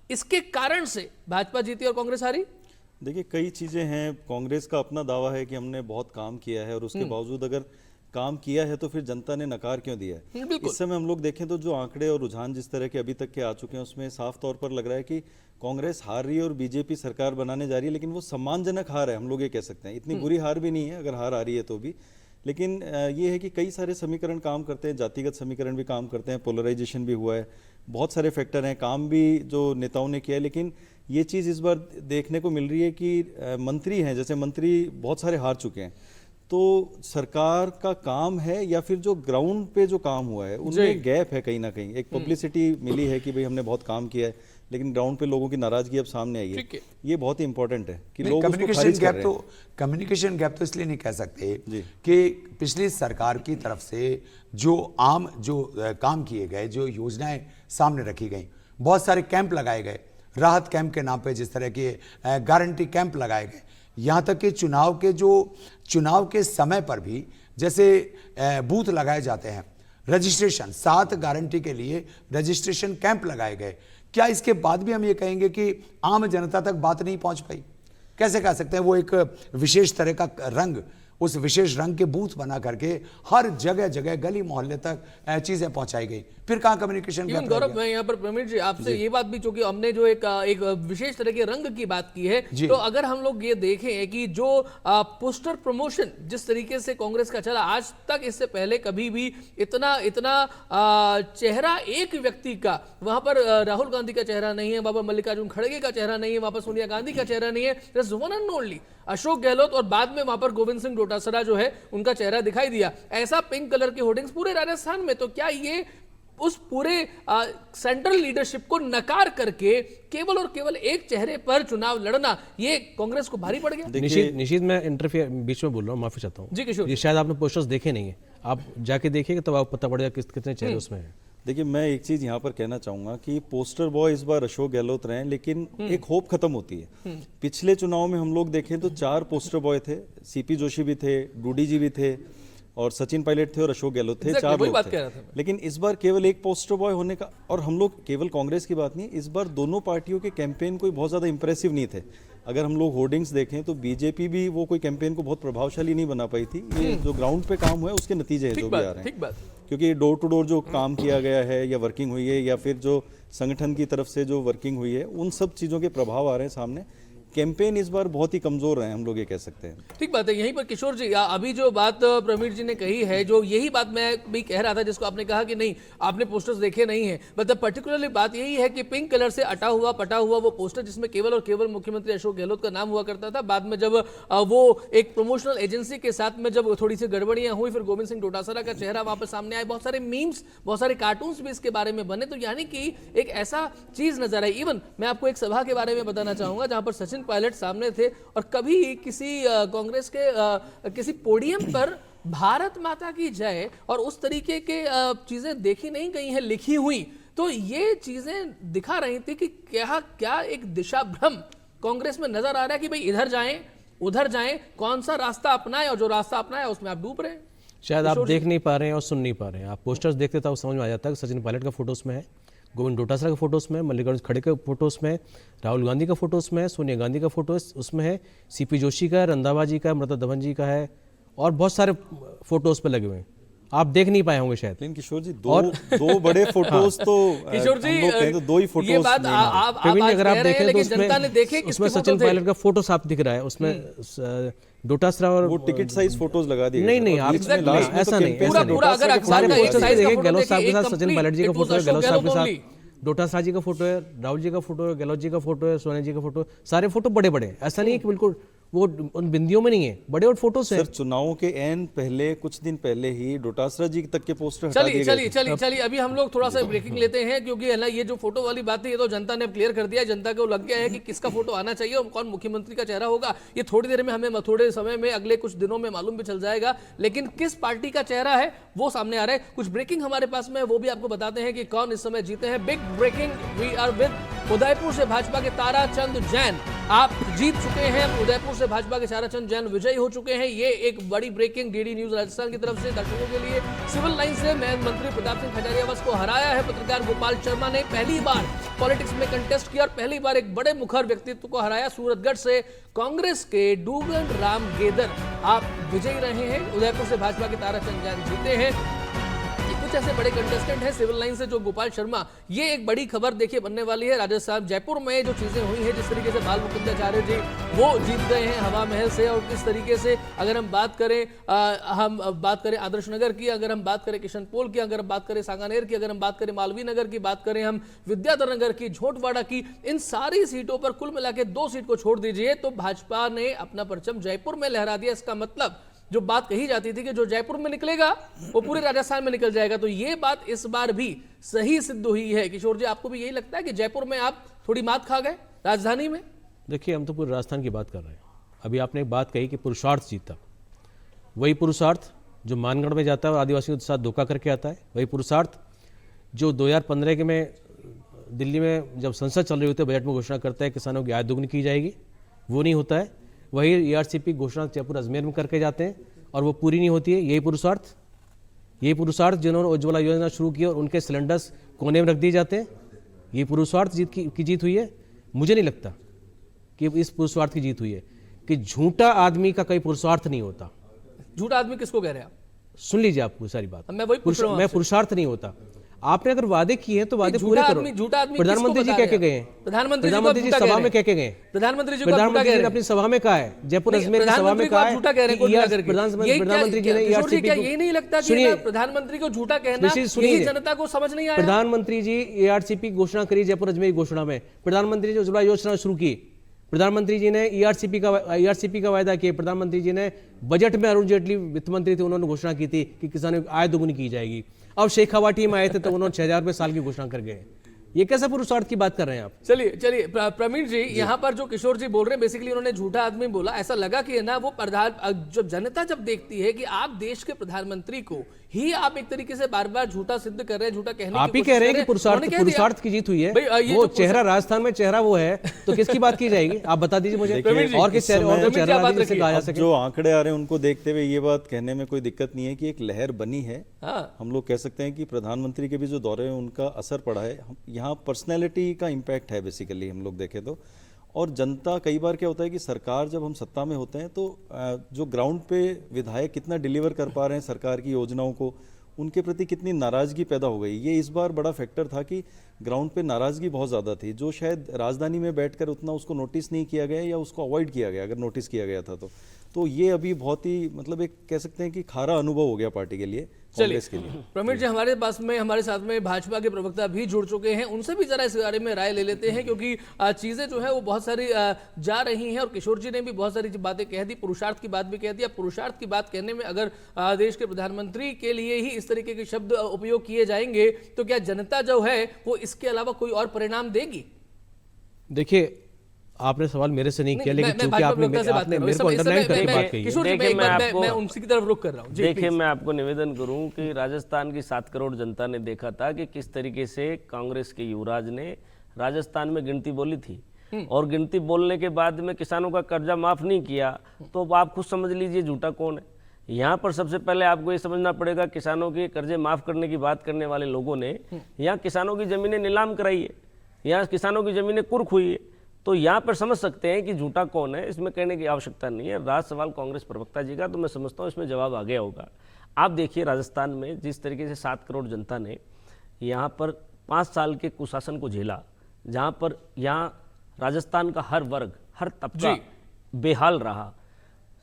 इसके कारण से भाजपा जीती और कांग्रेस हारी? देखिए, कई चीजें हैं। कांग्रेस का अपना दावा है कि हमने बहुत काम किया है और उसके बावजूद अगर काम किया है तो फिर जनता ने नकार क्यों दिया है? इस समय हम लोग देखें तो जो आंकड़े और रुझान जिस तरह के अभी तक के आ चुके हैं उसमें साफ तौर पर लग रहा है कि कांग्रेस हार रही है और बीजेपी सरकार बनाने जा रही है, लेकिन वो सम्मानजनक हार है, हम लोग ये कह सकते हैं। इतनी बुरी हार भी नहीं है अगर हार आ रही है तो भी, लेकिन ये है कि कई सारे समीकरण काम करते हैं, जातिगत समीकरण भी काम करते हैं, पोलराइजेशन भी हुआ है, बहुत सारे फैक्टर हैं, काम भी जो नेताओं ने किया है। लेकिन ये चीज़ इस बार देखने को मिल रही है कि मंत्री हैं, जैसे मंत्री बहुत सारे हार चुके हैं, तो सरकार का काम है या फिर जो ग्राउंड पे जो काम हुआ है उनमें गैप है कहीं ना कहीं। एक पब्लिसिटी मिली है कि भाई हमने बहुत काम किया है, लेकिन ग्राउंड पे लोगों की नाराजगी अब सामने आई है। ये बहुत ही इंपॉर्टेंट है कि लोग उसको खारिज कर रहे हैं। कम्युनिकेशन गैप तो इसलिए नहीं कह सकते कि पिछली सरकार की तरफ से जो काम किए गए, जो योजनाएं सामने रखी गई, बहुत सारे कैंप लगाए गए, राहत कैंप के नाम पे जिस तरह के गारंटी कैंप लगाए गए, यहाँ तक कि चुनाव के समय पर भी जैसे बूथ लगाए जाते हैं, रजिस्ट्रेशन 7 गारंटी के लिए रजिस्ट्रेशन कैंप लगाए गए। क्या इसके बाद भी हम ये कहेंगे कि आम जनता तक बात नहीं पहुंच पाई? कैसे कह सकते हैं? वो एक विशेष तरह का रंग, उस विशेष रंग के बूथ बना करके हर जगह जगह गली मोहल्ले तक चीजें पहुंचाई गई, फिर कहां कम्युनिकेशन गैप? गौरव, मैं यहाँ पर प्रवीण जी आपसे ये बात भी, चूंकि हमने जो एक विशेष तरह के रंग की बात की है, तो अगर हम लोग ये देखें कि जो पोस्टर प्रमोशन जिस तरीके से कांग्रेस का चला आज तक, इससे पहले कभी भी इतना चेहरा एक व्यक्ति का, वहां पर राहुल गांधी का चेहरा नहीं है, वहां पर मल्लिकार्जुन खड़गे का चेहरा नहीं है, वहां पर सोनिया गांधी का चेहरा नहीं है, one and only Ashok Gehlot, और बाद में वहां पर गोविंद सिंह डोटासरा जो है उनका चेहरा दिखाई दिया। ऐसा पिंक कलर के होर्डिंग्स पूरे राजस्थान में, तो क्या ये उस पूरे सेंट्रल लीडरशिप को नकार करके केवल और केवल एक चेहरे पर चुनाव लड़ना, ये कांग्रेस को भारी पड़ गया? निशित, मैं इंटरफेयर बीच में बोल रहा हूँ, माफी चाहता हूँ जी किशोर। ये शायद आपने पोस्टर्स देखे नहीं है, आप जाके देखिएगा तब आपको पता पड़ेगा कितने चेहरे उसमें हैं। देखिए, मैं एक चीज यहाँ पर कहना चाहूंगा कि पोस्टर बॉय इस बार अशोक गहलोत रहे, लेकिन एक होप खत्म होती है। पिछले चुनाव में हम लोग देखें तो 4 पोस्टर बॉय थे, सीपी जोशी भी थे, डूडी जी भी थे, और सचिन पायलट थे, और अशोक गहलोत थे, 4 लोग थे। लेकिन इस बार केवल एक पोस्टर बॉय होने का, और हम लोग केवल कांग्रेस की बात नहीं, इस बार दोनों पार्टियों के कैंपेन कोई बहुत ज्यादा इंप्रेसिव नहीं थे। अगर हम लोग होर्डिंग्स देखें तो बीजेपी भी वो कोई कैंपेन को बहुत प्रभावशाली नहीं बना पाई थी। ये जो ग्राउंड पे काम हुआ है उसके नतीजे हैं जो भी आ रहे हैं, क्योंकि डोर टू डोर जो काम किया गया है या वर्किंग हुई है, या फिर जो संगठन की तरफ से जो वर्किंग हुई है, उन सब चीज़ों के प्रभाव आ रहे हैं सामने। कैंपेन इस बार बहुत ही कमजोर रहे हैं, हम लोग ये कह सकते हैं। ठीक बात है। यहीं पर किशोर जी, अभी जो बात प्रवीण जी ने कही है, जो यही बात मैं भी कह रहा था, जिसको आपने कहा कि नहीं आपने पोस्टर्स देखे नहीं है, मतलब पर्टिकुलरली बात यही है कि पिंक कलर से अटा हुआ पटा हुआ वो पोस्टर, जिसमें केवल और केवल मुख्यमंत्री अशोक गहलोत का नाम हुआ करता था। बाद में जब वो एक प्रमोशनल एजेंसी के साथ में जब थोड़ी सी गड़बड़ियां हुई, फिर गोविंद सिंह डोटासरा का चेहरा वापस सामने आया, बहुत सारे मीम्स, बहुत सारे कार्टून्स भी इसके बारे में बने। तो यानी कि एक ऐसा चीज नजर आई। इवन मैं आपको एक सभा के बारे में बताना चाहूंगा जहां पर सचिन पायलट सामने थे, और कभी किसी कांग्रेस के किसी पोडियम पर भारत माता की जय और उस तरीके के चीजें देखी नहीं गई हैं लिखी हुई। तो ये चीजें दिखा रही थी कि क्या एक दिशा भ्रम कांग्रेस में नजर आ रहा है कि भाई इधर जाएं उधर जाएं, कौन सा रास्ता अपनाएं, और जो रास्ता अपनाया उसमें आप डूब रहे हैं। शायद आप देख नहीं पा रहे हैं और सुन नहीं पा रहे हैं। आप पोस्टर्स देखते तो समझ में आ जाता है। सचिन पायलट का फोटो उसमें है, गोविंद डोटासरा का फोटो उसमें है, मल्लिकार्जुन खड़गे का फोटो उसमें है, राहुल गांधी का फोटो उसमें है, सोनिया गांधी का फोटो उसमें है, सीपी जोशी का, रंधावा जी का, ममता धवन जी का है, और बहुत सारे फोटो उस पर लगे हुए हैं। आप देख नहीं पाए होंगे शायद। लेकिन किशोर जी दो बड़े फोटोज तो किशोर जी तो 2 ही फोटोज। ये बात आप अगर आप देखें तो उसमें सचिन पायलट का फोटो साफ दिख रहा है, उसमें डोटासरा और वो टिकट साइज फोटोज लगा दिए। नहीं आप ऐसा नहीं, सारे पोस्टर्स देखिए, गहलोत साहब के साथ सचिन पायलट जी का फोटो है, गहलोत साहब के साथ डोटासरा जी का फोटो है, राहुल जी का फोटो है, गहलोत जी का फोटो है, सोनिया जी का फोटो, सारे फोटो बड़े बड़े हैं। ऐसा नहीं है कि बिल्कुल वो उन बिंदियों में नहीं है, बड़े और फोटो से। सर, चुनावों के एन पहले कुछ दिन पहले ही डोटासरा जी तक के पोस्टर हटा दिए गए। चलिए अभी हम लोग थोड़ा सा ब्रेकिंग लेते हैं, क्योंकि है ना ये जो फोटो वाली बात है ये तो जनता ने क्लियर कर दिया। जनता को लग गया है कि किसका फोटो आना चाहिए और कौन मुख्यमंत्री का चेहरा होगा। ये थोड़ी देर में हमें थोड़े समय में अगले कुछ दिनों में मालूम भी चल जाएगा, लेकिन किस पार्टी का चेहरा है वो सामने आ रहा है। कुछ ब्रेकिंग हमारे पास में, वो भी आपको बताते हैं कि कौन इस समय जीते हैं। Big breaking, we are with Udaipur से भाजपा के ताराचंद जैन आप जीत चुके हैं। उदयपुर से भाजपा के ताराचंद जैन विजयी हो चुके हैं। ये एक बड़ी ब्रेकिंग डीडी न्यूज राजस्थान की तरफ से दर्शकों के लिए। सिविल लाइन से मंत्री प्रताप सिंह खजारियावास को हराया है पत्रकार गोपाल शर्मा ने। पहली बार पॉलिटिक्स में कंटेस्ट किया और पहली बार एक बड़े मुखर व्यक्तित्व को हराया। सूरतगढ़ से कांग्रेस के डूगन राम गेदर आप विजयी रहे हैं। उदयपुर से भाजपा के ताराचंद जैन जीते हैं। कुछ कुछ ऐसे बड़े कंटेस्टेंट हैं सिविल लाइन से, जो गोपाल शर्मा, ये एक बड़ी खबर देखिए बनने वाली है। राजस्थान जयपुर में जो चीजें हुई हैं, जिस तरीके से बाल मुकुंदाचार्य जी वो जीत गए हैं हवा महल से, और किस तरीके से अगर हम बात करें आदर्श नगर की, अगर हम बात करें किशनपोल की, अगर हम बात करें सांगानेर की, अगर हम बात करें मालवीय नगर की, बात करें हम विद्याधर नगर की, झोटवाड़ा की, इन सारी सीटों पर कुल मिला के 2 सीट को छोड़ दीजिए तो भाजपा ने अपना परचम जयपुर में लहरा दिया। इसका मतलब जो बात कही जाती थी कि जो जयपुर में निकलेगा वो पूरे राजस्थान में निकल जाएगा, तो ये बात इस बार भी सही सिद्ध हुई है। किशोर जी, आपको भी यही लगता है कि जयपुर में आप थोड़ी मात खा गए राजधानी में? देखिए, हम तो पूरे राजस्थान की बात कर रहे हैं। अभी आपने एक बात कही कि पुरुषार्थ जीता, वही पुरुषार्थ जो मानगढ़ में जाता है और आदिवासियों के साथ धोखा करके आता है, वही पुरुषार्थ जो 2015 के में दिल्ली में जब संसद चल रही होती है बजट में घोषणा करता है किसानों की आय दोगुनी की जाएगी, वो नहीं होता है। वही ERCP घोषणा जयपुर अजमेर में करके जाते हैं और वो पूरी नहीं होती है। यही पुरुषार्थ जिन्होंने उज्ज्वला योजना शुरू की और उनके सिलेंडर्स कोने में रख दिए जाते हैं, ये पुरुषार्थ की जीत हुई है। मुझे नहीं लगता कि इस पुरुषार्थ की जीत हुई है कि झूठा आदमी का कोई पुरुषार्थ नहीं होता। झूठा आदमी किसको कह रहे हैं आप? सुन लीजिए आप सारी बात। मैं वही पूछ रहा हूं मैं आपसे। पुरुषार्थ नहीं होता। आपने अगर वादे किए हैं तो वादे पूरे करो। झूठा आदमी प्रधानमंत्री जी कह के गए हैं, प्रधानमंत्री जी सभा में कह के गए, प्रधानमंत्री जी ने अपनी सभा में कहा है, जयपुर अजमेर की सभा में कहा है, प्रधानमंत्री जी ने ये नहीं लगता कि प्रधानमंत्री को झूठा कहना यही जनता को समझ नहीं आया? प्रधानमंत्री जी ERCP घोषणा करी जयपुर अजमेर की घोषणा में, प्रधानमंत्री जी उज्ज्वला योजना शुरू की, प्रधानमंत्री जी ने ERCP का वायदा किया, प्रधानमंत्री जी ने बजट में, अरुण जेटली वित्त मंत्री थे, उन्होंने घोषणा की थी कि किसानों की आय दोगुनी की जाएगी। अब शेखावाटी में आए थे तो उन्होंने 6,000 रुपए साल की घोषणा कर गए। ये कैसा पुरुषार्थ की बात कर रहे हैं आप? चलिए प्रवीण जी, यहाँ पर जो किशोर जी बोल रहे हैं, बेसिकली उन्होंने झूठा आदमी बोला, ऐसा लगा कि है ना वो जब जनता जब देखती है कि आप देश के प्रधानमंत्री को ही आप एक तरीके से बार बार झूठा सिद्ध कर रहे हैं, झूठा कहने आप ही कह रहे हैं कि पुरुषार्थ की जीत हुई है। वो चेहरा राजस्थान में चेहरा वो है तो किसकी बात की जाएगी? आप बता दीजिए मुझे। और किस चेहरा जो आंकड़े आ रहे हैं उनको देखते हुए ये बात कहने में कोई दिक्कत नहीं है कि एक लहर बनी है। हम लोग कह सकते हैं कि प्रधानमंत्री के भी जो दौरे हैं उनका असर पड़ा है। यहाँ पर्सनैलिटी का इम्पैक्ट है बेसिकली, हम लोग देखें तो। और जनता, कई बार क्या होता है कि सरकार जब हम सत्ता में होते हैं तो जो ग्राउंड पे विधायक कितना डिलीवर कर पा रहे हैं सरकार की योजनाओं को, उनके प्रति कितनी नाराजगी पैदा हो गई। ये इस बार बड़ा फैक्टर था कि ग्राउंड पे नाराजगी बहुत ज़्यादा थी, जो शायद राजधानी में बैठकर उतना उसको नोटिस नहीं किया गया या उसको अवॉइड किया गया, अगर नोटिस किया गया था तो ये अभी बहुत ही मतलब एक कह सकते हैं कि खारा अनुभव हो गया पार्टी के लिए, कांग्रेस के लिए। प्रवीण जी, हमारे साथ में भाजपा के प्रवक्ता भी जुड़ चुके हैं, उनसे भी जरा इस बारे में राय ले लेते हैं, क्योंकि चीजें जो है वो बहुत सारी जा रही हैं और किशोर जी ने भी बहुत सारी बातें कह दी, पुरुषार्थ की बात भी कह दी। अब पुरुषार्थ की बात कहने में अगर देश के प्रधानमंत्री के लिए ही इस तरीके के शब्द उपयोग किए जाएंगे तो क्या जनता जो है वो इसके अलावा कोई और परिणाम देगी? देखिए, आपने सवाल मेरे से नहीं किया, लेकिन चूंकि आपने मेरे को अंडरलाइन करके बात कही है। मैं उनकी तरफ रुख कर रहा हूं। देखिए, मैं आपको निवेदन करूं कि राजस्थान की 7 करोड़ जनता ने देखा था कि किस तरीके से कांग्रेस के युवराज ने राजस्थान में गिनती बोली थी, और गिनती बोलने के बाद में किसानों का कर्जा माफ नहीं किया, तो आप खुद समझ लीजिए झूठा कौन है। यहाँ पर सबसे पहले आपको ये समझना पड़ेगा, किसानों के कर्जे माफ करने की बात करने वाले लोगों ने यहाँ किसानों की जमीनें नीलाम कराई है, यहाँ किसानों की जमीनें कुर्क हुई है, तो यहाँ पर समझ सकते हैं कि झूठा कौन है। इसमें कहने की आवश्यकता नहीं है। राज सवाल कांग्रेस प्रवक्ता जी का, तो मैं समझता हूँ इसमें जवाब आ गया होगा। आप देखिए, राजस्थान में जिस तरीके से 7 करोड़ जनता ने यहाँ पर 5 साल के कुशासन को झेला, जहाँ पर यहाँ राजस्थान का हर वर्ग, हर तबका बेहाल रहा।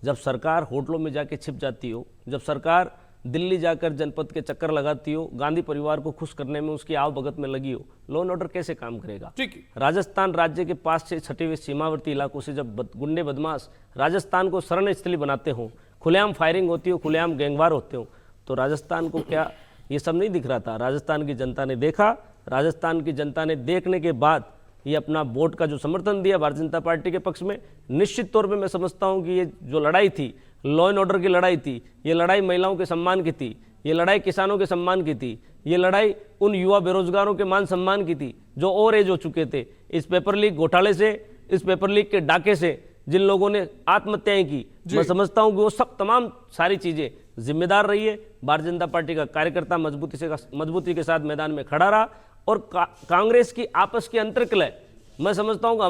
जब सरकार होटलों में जाके छिप जाती हो, जब सरकार दिल्ली जाकर जनपद के चक्कर लगाती हो, गांधी परिवार को खुश करने में उसकी आवभगत में लगी हो, लॉ एंड ऑर्डर कैसे काम करेगा? राजस्थान राज्य के 5 से 6वें सीमावर्ती इलाकों से जब गुंडे बदमाश राजस्थान को शरण स्थली बनाते हो, खुलेआम फायरिंग होती हो, खुलेआम गैंगवार होते हो, तो राजस्थान को क्या ये सब नहीं दिख रहा था? राजस्थान की जनता ने देखा, राजस्थान की जनता ने देखने के बाद ये अपना वोट का जो समर्थन दिया भारतीय जनता पार्टी के पक्ष में। निश्चित तौर पे मैं समझता हूँ कि ये जो लड़ाई थी, लॉ एंड ऑर्डर की लड़ाई थी, ये लड़ाई महिलाओं के सम्मान की थी, ये लड़ाई किसानों के सम्मान की थी, ये लड़ाई उन युवा बेरोजगारों के मान सम्मान की थी जो ओवर एज हो चुके थे। इस पेपर लीक घोटाले से, इस पेपर लीक के डाके से जिन लोगों ने आत्महत्याएं की, मैं समझता हूं कि वो सब तमाम सारी चीजें जिम्मेदार रही है। भारतीय जनता पार्टी का कार्यकर्ता मजबूती के साथ मैदान में खड़ा रहा, और कांग्रेस की आपस की अंतर्कलह, मैं समझता हूं कि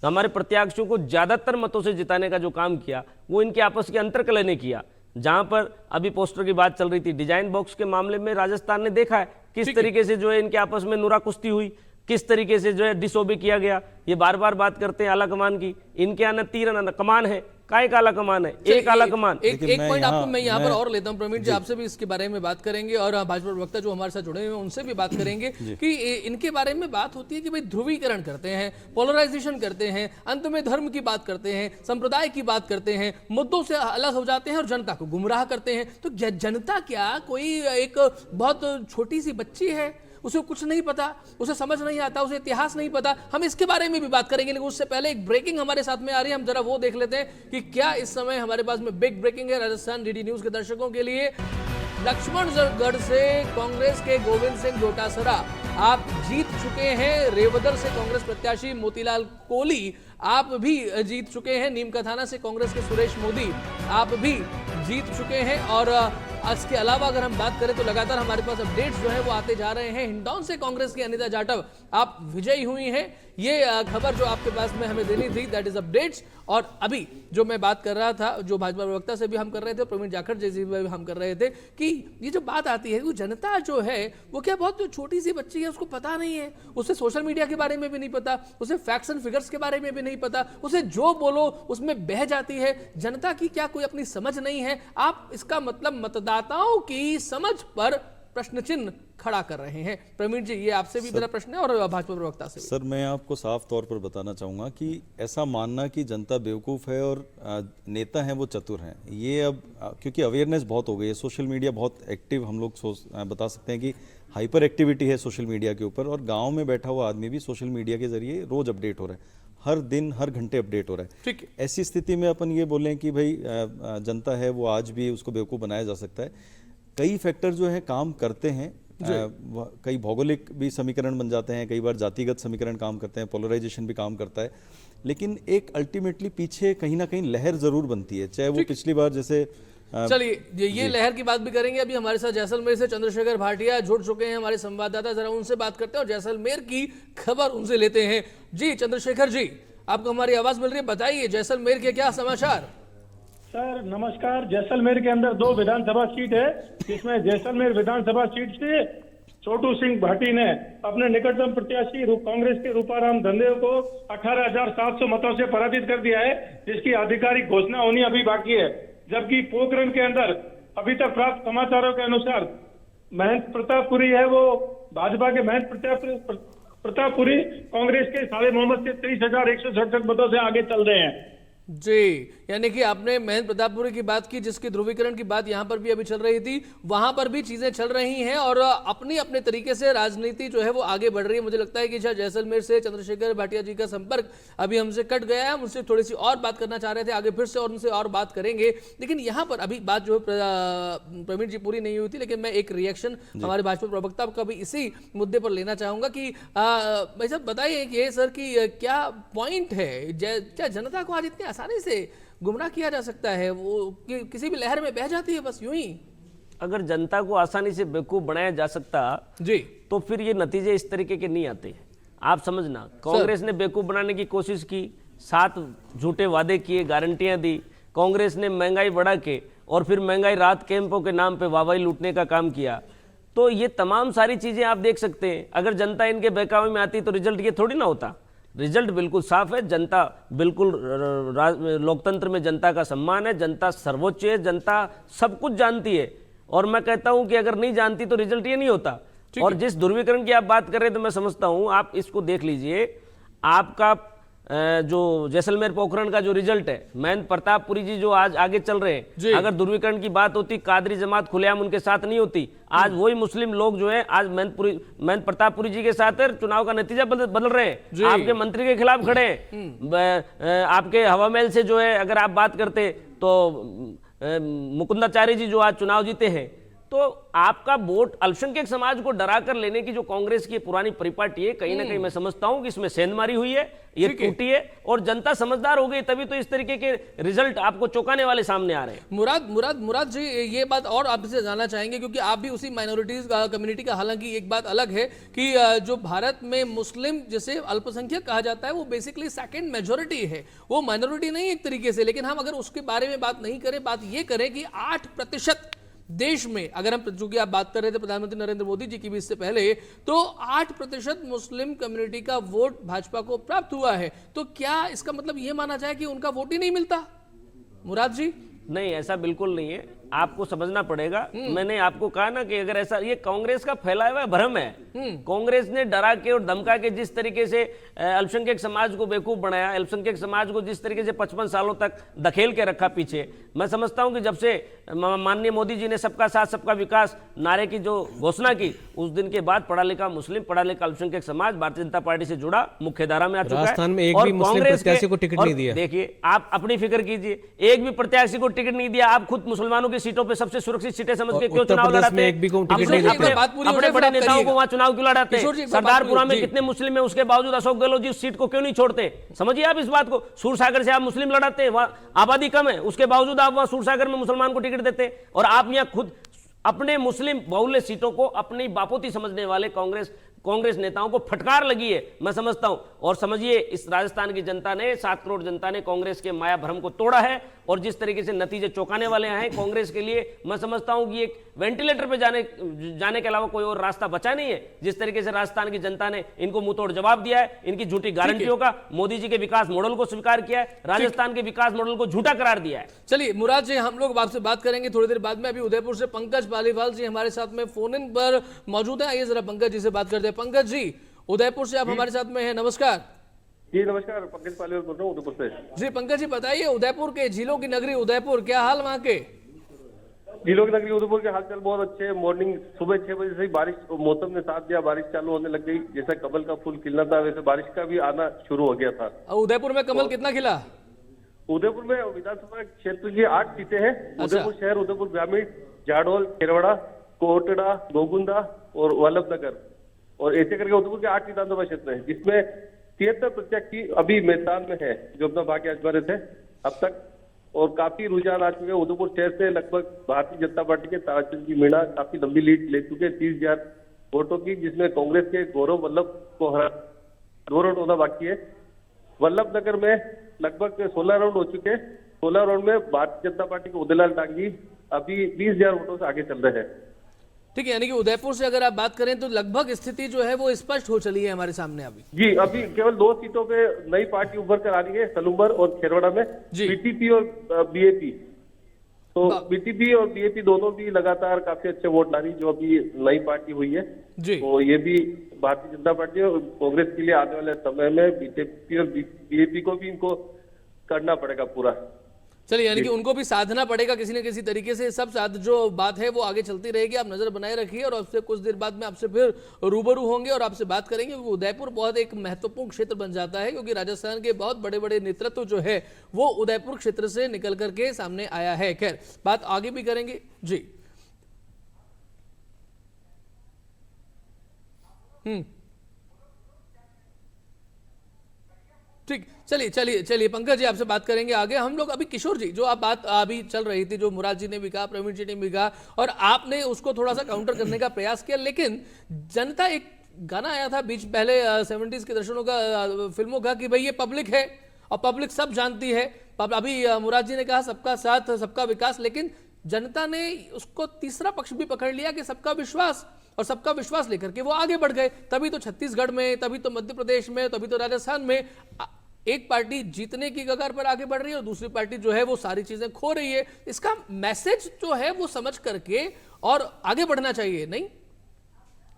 हमारे प्रत्याशियों को ज्यादातर मतों से जिताने का जो काम किया वो इनके आपस के अंतर्कलह ने किया। जहां पर अभी पोस्टर की बात चल रही थी, डिजाइन बॉक्स के मामले में राजस्थान ने देखा है किस तरीके से जो है इनके आपस में नुरा कुश्ती हुई, किस तरीके से जो है डिसोबे किया गया। ये बार बार बात करते हैं आला कमान की, इनके यहाँ न तीर न कमान है, काय का आला कमान है, एक आला कमान। एक पॉइंट आपको मैं यहाँ पर और लेता हूँ प्रवीण जी, आपसे भी इसके बारे में बात करेंगे और भाजपा प्रवक्ता जो हमारे साथ जुड़े हुए हैं उनसे भी बात करेंगे कि इनके बारे में बात होती है कि भाई ध्रुवीकरण करते हैं, पोलराइजेशन करते हैं, अंत में धर्म की बात करते हैं, संप्रदाय की बात करते हैं, मुद्दों से अलग हो जाते हैं और जनता को गुमराह करते हैं। तो जनता क्या कोई एक बहुत छोटी सी बच्ची है, उसे कुछ नहीं पता, उसे समझ नहीं आता, उसे इतिहास नहीं पता? हम इसके बारे में भी बात करेंगे, लेकिन उससे पहले एक ब्रेकिंग हमारे साथ में आ रही है, हम जरा वो देख लेते हैं कि क्या इस समय हमारे पास में बिग ब्रेकिंग है राजस्थान डीडी न्यूज के दर्शकों के लिए। लक्ष्मणगढ़ से कांग्रेस के गोविंद सिंह डोटासरा आप जीत चुके हैं, रेवदर से कांग्रेस प्रत्याशी मोतीलाल कोहली आप भी जीत चुके हैं, नीम का थाना से कांग्रेस के सुरेश मोदी आप भी जीत चुके हैं। और इसके अलावा अगर हम बात करें तो लगातार हमारे पास अपडेट्स जो है वो आते जा रहे हैं। हिंडौन से कांग्रेस की अनिता जाटव आप विजयी हुई हैं, ये खबर जो आपके पास में हमें देनी थी, दैट इज अपडेट्स। और अभी जो मैं बात कर रहा था, जो भाजपा प्रवक्ता से भी हम कर रहे थे, प्रवीण जाखड़ जी से भी हम कर रहे थे कि ये जो बात आती है वो जनता जो है वो क्या बहुत छोटी सी बच्ची है, उसको पता नहीं है, उसे सोशल मीडिया के बारे में भी नहीं पता, उसे फैक्ट्स एंड फिगर्स के बारे में भी नहीं पता, उसे जो बोलो उसमें बह जाती है। जनता की क्या कोई अपनी समझ नहीं है? आप इसका मतलब मतदाताओं की समझ पर प्रश्न चिन्ह खड़ा कर रहे हैं। प्रवीण जी, ये आपसे भी मेरा प्रश्न है और भाजपा प्रवक्ता से भी। सर, मैं आपको साफ तौर पर बताना चाहूँगा कि ऐसा मानना कि जनता बेवकूफ़ है और नेता हैं वो चतुर हैं, ये अब क्योंकि अवेयरनेस बहुत हो गई है, सोशल मीडिया बहुत एक्टिव, हम लोग बता सकते हैं कि हाइपर एक्टिविटी है सोशल मीडिया के ऊपर, और गाँव में बैठा हुआ आदमी भी सोशल मीडिया के जरिए रोज अपडेट हो रहा है, हर दिन हर घंटे अपडेट हो रहा है। ठीक है, ऐसी स्थिति में अपन ये बोलें कि भाई जनता है वो आज भी उसको बेवकूफ़ बनाया जा सकता है। कई फैक्टर जो है काम करते हैं, कई भौगोलिक भी समीकरण बन जाते हैं, कई बार जातिगत समीकरण काम करते हैं, पोलराइजेशन भी काम करता है, लेकिन एक अल्टीमेटली पीछे कहीं ना कहीं लहर जरूर बनती है, चाहे वो पिछली बार जैसे चलिए ये लहर की बात भी करेंगे। अभी हमारे साथ जैसलमेर से चंद्रशेखर भाटिया जुड़ चुके हैं, हमारे संवाददाता, जरा उनसे बात करते हैं और जैसलमेर की खबर उनसे लेते हैं। जी चंद्रशेखर जी, आपको हमारी आवाज मिल रही है, बताइए जैसलमेर के क्या समाचार? सर नमस्कार। जैसलमेर के अंदर 2 विधानसभा सीट है, जिसमें जैसलमेर विधानसभा सीट से छोटू सिंह भाटी ने अपने निकटतम प्रत्याशी कांग्रेस के रूपाराम धनदेव को 18,700 मतों से पराजित कर दिया है, जिसकी आधिकारिक घोषणा होनी अभी बाकी है। जबकि पोखरण के अंदर अभी तक प्राप्त समाचारों के अनुसार महंत प्रतापपुरी है, वो भाजपा के महंत प्रतापपुरी कांग्रेस के साले मोहम्मद से 23,167 मतों से आगे चल रहे हैं। जी, यानी कि आपने महंत प्रतापपुरी की बात की, जिसकी ध्रुवीकरण की बात यहां पर भी अभी चल रही थी, वहां पर भी चीजें चल रही हैं और अपनी अपने तरीके से राजनीति जो है वो आगे बढ़ रही है। मुझे लगता है कि शायद जैसलमेर से चंद्रशेखर भाटिया जी का संपर्क अभी हमसे कट गया है, हम उनसे थोड़ी सी और बात करना चाह रहे थे, आगे फिर से और उनसे और बात करेंगे, लेकिन यहाँ पर अभी बात जो है प्रवीण जी पूरी नहीं हुई थी, लेकिन मैं एक रिएक्शन हमारे भाजपा प्रवक्ता का भी इसी मुद्दे पर लेना चाहूंगा कि भाई साहब बताइए कि सर की क्या पॉइंट है, क्या जनता को आज इतनी आसानी से गुमराह किया जा सकता है? वो किसी भी लहर में बह जाती है बस यूं ही। अगर जनता को आसानी से बेवकूफ बनाया जा सकता जी, तो फिर ये नतीजे इस तरीके के नहीं आते। आप समझना, कांग्रेस ने बेवकूफ बनाने की कोशिश की, 7 झूठे वादे किए, गारंटियां दी, कांग्रेस ने महंगाई बढ़ा के और फिर महंगाई राहत कैंपों के नाम पे वाहवाही लूटने का काम किया। तो ये तमाम सारी चीजें आप देख सकते हैं, अगर जनता इनके बहकावे में आती तो रिजल्ट ये थोड़ी ना होता। रिजल्ट बिल्कुल साफ है, जनता बिल्कुल, लोकतंत्र में जनता का सम्मान है, जनता सर्वोच्च है, जनता सब कुछ जानती है। और मैं कहता हूं कि अगर नहीं जानती तो रिजल्ट ये नहीं होता। और जिस ध्रुवीकरण की आप बात कर रहे हैं तो मैं समझता हूं, आप इसको देख लीजिए, आपका जो जैसलमेर पोखरण का जो रिजल्ट है, महंत प्रतापपुरी जी जो आज आगे चल रहे हैं, अगर ध्रुवीकरण की बात होती, कादरी जमात खुलेआम उनके साथ नहीं होती, आज वही मुस्लिम लोग जो है आज महंत प्रतापपुरी जी के साथ है, चुनाव का नतीजा बदल रहे हैं, आपके मंत्री के खिलाफ खड़े हैं। आपके हवा महल से जो है अगर आप बात करते तो मुकुंदाचार्य जी जो आज चुनाव जीते हैं, तो आपका वोट अल्पसंख्यक समाज को डरा कर लेने की जो कांग्रेस की पुरानी परिपाटी है, कहीं ना कहीं मैं समझता हूं कि इसमें सेंधमारी हुई है, ये टूटी है और जनता समझदार हो गई, तभी तो इस तरीके के रिजल्ट आपको चौंकाने वाले सामने आ रहे हैं। मुराद जी, ये बात और आपसे जानना चाहेंगे क्योंकि आप भी उसी माइनॉरिटीज कम्युनिटी का, हालांकि एक बात अलग है कि जो भारत में मुस्लिम जिसे अल्पसंख्यक कहा जाता है वो बेसिकली सेकंड मेजोरिटी है, वो माइनॉरिटी नहीं एक तरीके से। लेकिन हम अगर उसके बारे में बात नहीं करें, बात ये करें कि 8% देश में, अगर हम, चूंकि आप बात कर रहे थे प्रधानमंत्री नरेंद्र मोदी जी की भी इससे पहले, तो 8% मुस्लिम कम्युनिटी का वोट भाजपा को प्राप्त हुआ है, तो क्या इसका मतलब यह माना जाए कि उनका वोट ही नहीं मिलता? मुराद जी, नहीं, ऐसा बिल्कुल नहीं है, आपको समझना पड़ेगा। मैंने आपको कहा ना कि अगर ऐसा, ये कांग्रेस का फैलाया हुआ भ्रम है। कांग्रेस ने डरा के और धमका के जिस तरीके से अल्पसंख्यक समाज को बेवकूफ बनाया, अल्पसंख्यक समाज को जिस तरीके से 55 सालों तक धकेल के रखा पीछे, मैं समझता हूं कि जब से माननीय मोदी जी ने सबका साथ सबका विकास नारे की जो घोषणा की, उस दिन के बाद पढ़ा लिखा मुस्लिम, पढ़ा लिखा अल्पसंख्यक समाज भारतीय जनता पार्टी से जुड़ा, मुख्य धारा में आ चुका है। राजस्थान में एक भी मुस्लिम प्रत्याशी को टिकट नहीं दिया। देखिए, आप अपनी फिक्र कीजिए, एक भी प्रत्याशी को टिकट नहीं दिया। आप खुद मुसलमानों की सीटों पे सबसे सुरक्षित सीटें समझ के क्यों चुनाव लड़ाते हैं? अपने बड़े नेताओं को वहां चुनाव क्यों लड़ाते हैं? सरदारपुरा में कितने मुस्लिम है, उसके बावजूद अशोक गहलोत जी उस सीट को क्यों नहीं छोड़ते? समझिए आप इस बात को। सूरसागर से आप मुस्लिम लड़ाते हैं, वहां आबादी कम है, उसके बावजूद आप वहां सूरसागर में मुसलमान को टिकट देते हैं, और आप यहाँ खुद अपने मुस्लिम बहुल्य सीटों को अपनी बापोती समझने वाले कांग्रेस नेताओं को फटकार लगी है, मैं समझता हूं। और समझिए, इस राजस्थान की जनता ने, 7 करोड़ जनता ने कांग्रेस के माया भ्रम को तोड़ा है, और जिस तरीके से नतीजे चौंकाने वाले हैं कांग्रेस के लिए, मैं समझता हूं कि एक वेंटिलेटर पे जाने के अलावा कोई और रास्ता बचा नहीं है। जिस तरीके से राजस्थान की जनता ने इनको मुंहतोड़ जवाब दिया है, इनकी झूठी गारंटियों का, मोदी जी के विकास मॉडल को स्वीकार किया है, राजस्थान के विकास मॉडल को झूठा करार दिया है। चलिए मुराद जी, हम लोग आपसे बात करेंगे थोड़ी देर बाद में। अभी उदयपुर से पंकज पालीवाल जी हमारे साथ में फोन इन पर मौजूद है। आइए जरा पंकज जी से बात करते हैं। पंकज जी, उदयपुर से आप हमारे साथ में हैं, नमस्कार। जी नमस्कार, पंकज पालीवाल बोल रहा हूँ उदयपुर से। जी पंकज जी, बताइए, उदयपुर के, झीलों की नगरी उदयपुर, क्या हाल वहाँ के? झीलों की नगरी उदयपुर के हालचाल बहुत अच्छे हैं। मॉर्निंग सुबह 6 बजे से ही बारिश, मौसम ने साथ दिया, बारिश चालू होने लग गई। जैसा कमल का फूल खिलना था, वैसे बारिश का भी आना शुरू हो गया था। उदयपुर में कमल कितना खिला? उदयपुर में विधानसभा क्षेत्र की 8 सीटें हैं। उदयपुर शहर, उदयपुर ग्रामीण, जाडोल, खेरवाड़ा, कोटड़ा, गोगुंदा और वल्लभनगर, और ऐसे करके उदयपुर के 8 विधानसभा क्षेत्र हैं, जिसमें 73 प्रत्याशी अभी मैदान में है जो अपना भाग्य आजमा रहे थे अब तक। और काफी रुझान आ चुके हैं। उदयपुर शहर से लगभग भारतीय जनता पार्टी के ताराचंद की मीणा काफी लंबी लीड ले चुके हैं, 30,000 वोटों की, जिसमें कांग्रेस के गौरव वल्लभ को हरा 2 राउंड होना बाकी है। वल्लभनगर में लगभग 16 राउंड हो चुके हैं। 16 राउंड में भारतीय जनता पार्टी के उदयलाल डांगी अभी 20,000 वोटों से आगे चल रहे हैं। ठीक है, यानी कि उदयपुर से अगर आप बात करें तो लगभग स्थिति जो है वो स्पष्ट हो चली है हमारे सामने अभी। जी, अभी केवल 2 सीटों पे नई पार्टी उभर कर आ रही है, सलूम्बर और खेरवाड़ा में, बीटीपी और बीएपी। तो बीटीपी और बीएपी दोनों भी लगातार काफी अच्छे वोट ला रही, जो अभी नई पार्टी हुई है। तो ये भी भारतीय जनता पार्टी और कांग्रेस के लिए आने वाले समय में बीजेपी और बीएपी को भी इनको करना पड़ेगा पूरा। चलिए, यानी कि उनको भी साधना पड़ेगा किसी न किसी तरीके से। सब साथ जो बात है वो आगे चलती रहेगी, आप नजर बनाए रखिए, और आपसे कुछ देर बाद में आपसे फिर रूबरू होंगे और आपसे बात करेंगे। उदयपुर बहुत एक महत्वपूर्ण क्षेत्र बन जाता है, क्योंकि राजस्थान के बहुत बड़े बड़े नेतृत्व जो है वो उदयपुर क्षेत्र से निकल करके सामने आया है। खैर, बात आगे भी करेंगे जी। ठीक, चलिए पंकज जी, आपसे बात करेंगे आगे। हम लोग अभी किशोर जी, जो आप बात अभी चल रही थी, जो मुराद जी ने भी कहा, प्रवीण जी ने भी कहा, और आपने उसको थोड़ा सा काउंटर करने का प्रयास किया, लेकिन जनता, एक गाना आया था बीच पहले 70s के दर्शनों का, फिल्मों का, कि भाई ये पब्लिक है और पब्लिक सब जानती है। अभी मुराद जी ने कहा सबका साथ सबका विकास, लेकिन जनता ने उसको तीसरा पक्ष भी पकड़ लिया कि सबका विश्वास, और सबका विश्वास लेकर के वो आगे बढ़ गए। तभी तो छत्तीसगढ़ में, तभी तो मध्य प्रदेश में, तभी तो राजस्थान में एक पार्टी जीतने की कगार पर आगे बढ़ रही है और दूसरी पार्टी जो है वो सारी चीजें खो रही है। इसका मैसेज जो है वो समझ करके और आगे बढ़ना चाहिए, नहीं?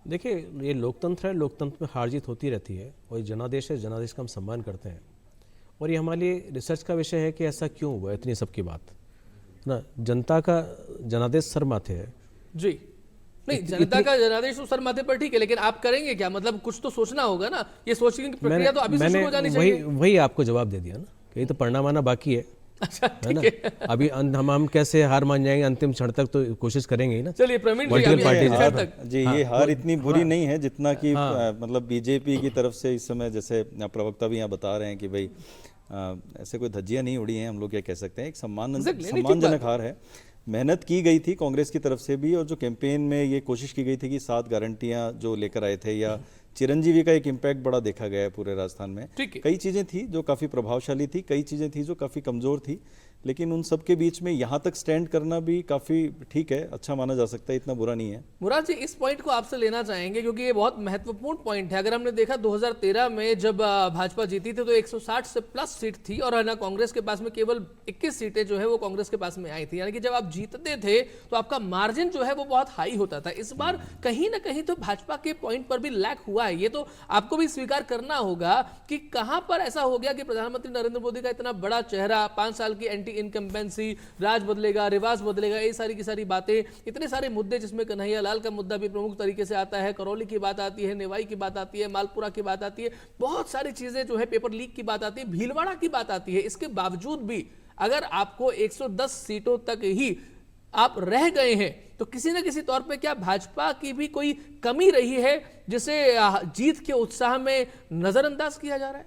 देखिए, ये लोकतंत्र है, लोकतंत्र में हार जीत होती रहती है, और ये जनादेश है, जनादेश का हम सम्मान करते हैं। और ये हमारे लिए रिसर्च का विषय है कि ऐसा क्यों हुआ, इतनी सबकी बात ना। जनता का जनादेश सर माथे है जी। नहीं, जनता का जनादेश तो सर माथे पर ठीक है, लेकिन आप करेंगे क्या? मतलब कुछ तो सोचना होगा ना। ये सोचने की प्रक्रिया तो अभी से शुरू हो जानी चाहिए। वही आपको जवाब दे दिया ना, कि तो परिणाम आना बाकी है। है ना। अभी हम कैसे हार मान जाएंगे, अंतिम क्षण तक तो कोशिश करेंगे ही ना। चलिए प्रवीण जी, पॉलिटिकल अभी पार्टी तक जी ये हार इतनी बुरी नहीं है जितना कि मतलब बीजेपी की तरफ से इस समय, जैसे प्रवक्ता भी यहाँ बता रहे हैं कि भाई ऐसे कोई धज्जियां नहीं उड़ी हैं, हम लोग क्या कह सकते हैं, एक सम्मानजनक हार है। मेहनत की गई थी कांग्रेस की तरफ से भी, और जो कैंपेन में ये कोशिश की गई थी कि 7 गारंटियां जो लेकर आए थे, या चिरंजीवी का एक इम्पैक्ट बड़ा देखा गया है पूरे राजस्थान में। कई चीज़ें थी जो काफ़ी प्रभावशाली थी, कई चीज़ें थी जो काफ़ी कमज़ोर थी, लेकिन उन सब के बीच में यहाँ तक स्टैंड करना भी काफ़ी ठीक है, अच्छा माना जा सकता है, इतना बुरा नहीं है। मुराद जी, इस पॉइंट को आपसे लेना चाहेंगे क्योंकि ये बहुत महत्वपूर्ण पॉइंट है। अगर हमने देखा 2013 में जब भाजपा जीती थी तो 160 से प्लस सीट थी, और है ना कांग्रेस के पास में केवल 21 सीटें जो है वो कांग्रेस के पास में आई थी। यानी कि जब आप जीतते थे तो आपका मार्जिन जो है वो बहुत हाई होता था। इस बार कहीं ना कहीं तो भाजपा के पॉइंट पर भी लैक हुआ है, ये तो आपको भी स्वीकार करना होगा कि कहां पर ऐसा हो गया कि प्रधानमंत्री नरेंद्र मोदी का इतना बड़ा चेहरा, 5 साल की एंटी इनकम्बेंसी, राज बदलेगा, रिवाज बदलेगा, ये सारी की सारी बातें, इतने सारे मुद्दे जिसमें कन्हैया लाल का मुद्दा भी प्रमुख तरीके से आता है, करौली की बात आती है, नेवाई की बात आती है, मालपुरा की बात आती है, बहुत सारी चीजें जो है, पेपर लीक की बात आती है, भीलवाड़ा की बात आती है। इसके बावजूद भी अगर आपको 110 सीटों तक ही आप रह गए हैं तो किसी न किसी तौर पे क्या भाजपा की भी कोई कमी रही है जिसे जीत के उत्साह में नजरअंदाज किया जा रहा है?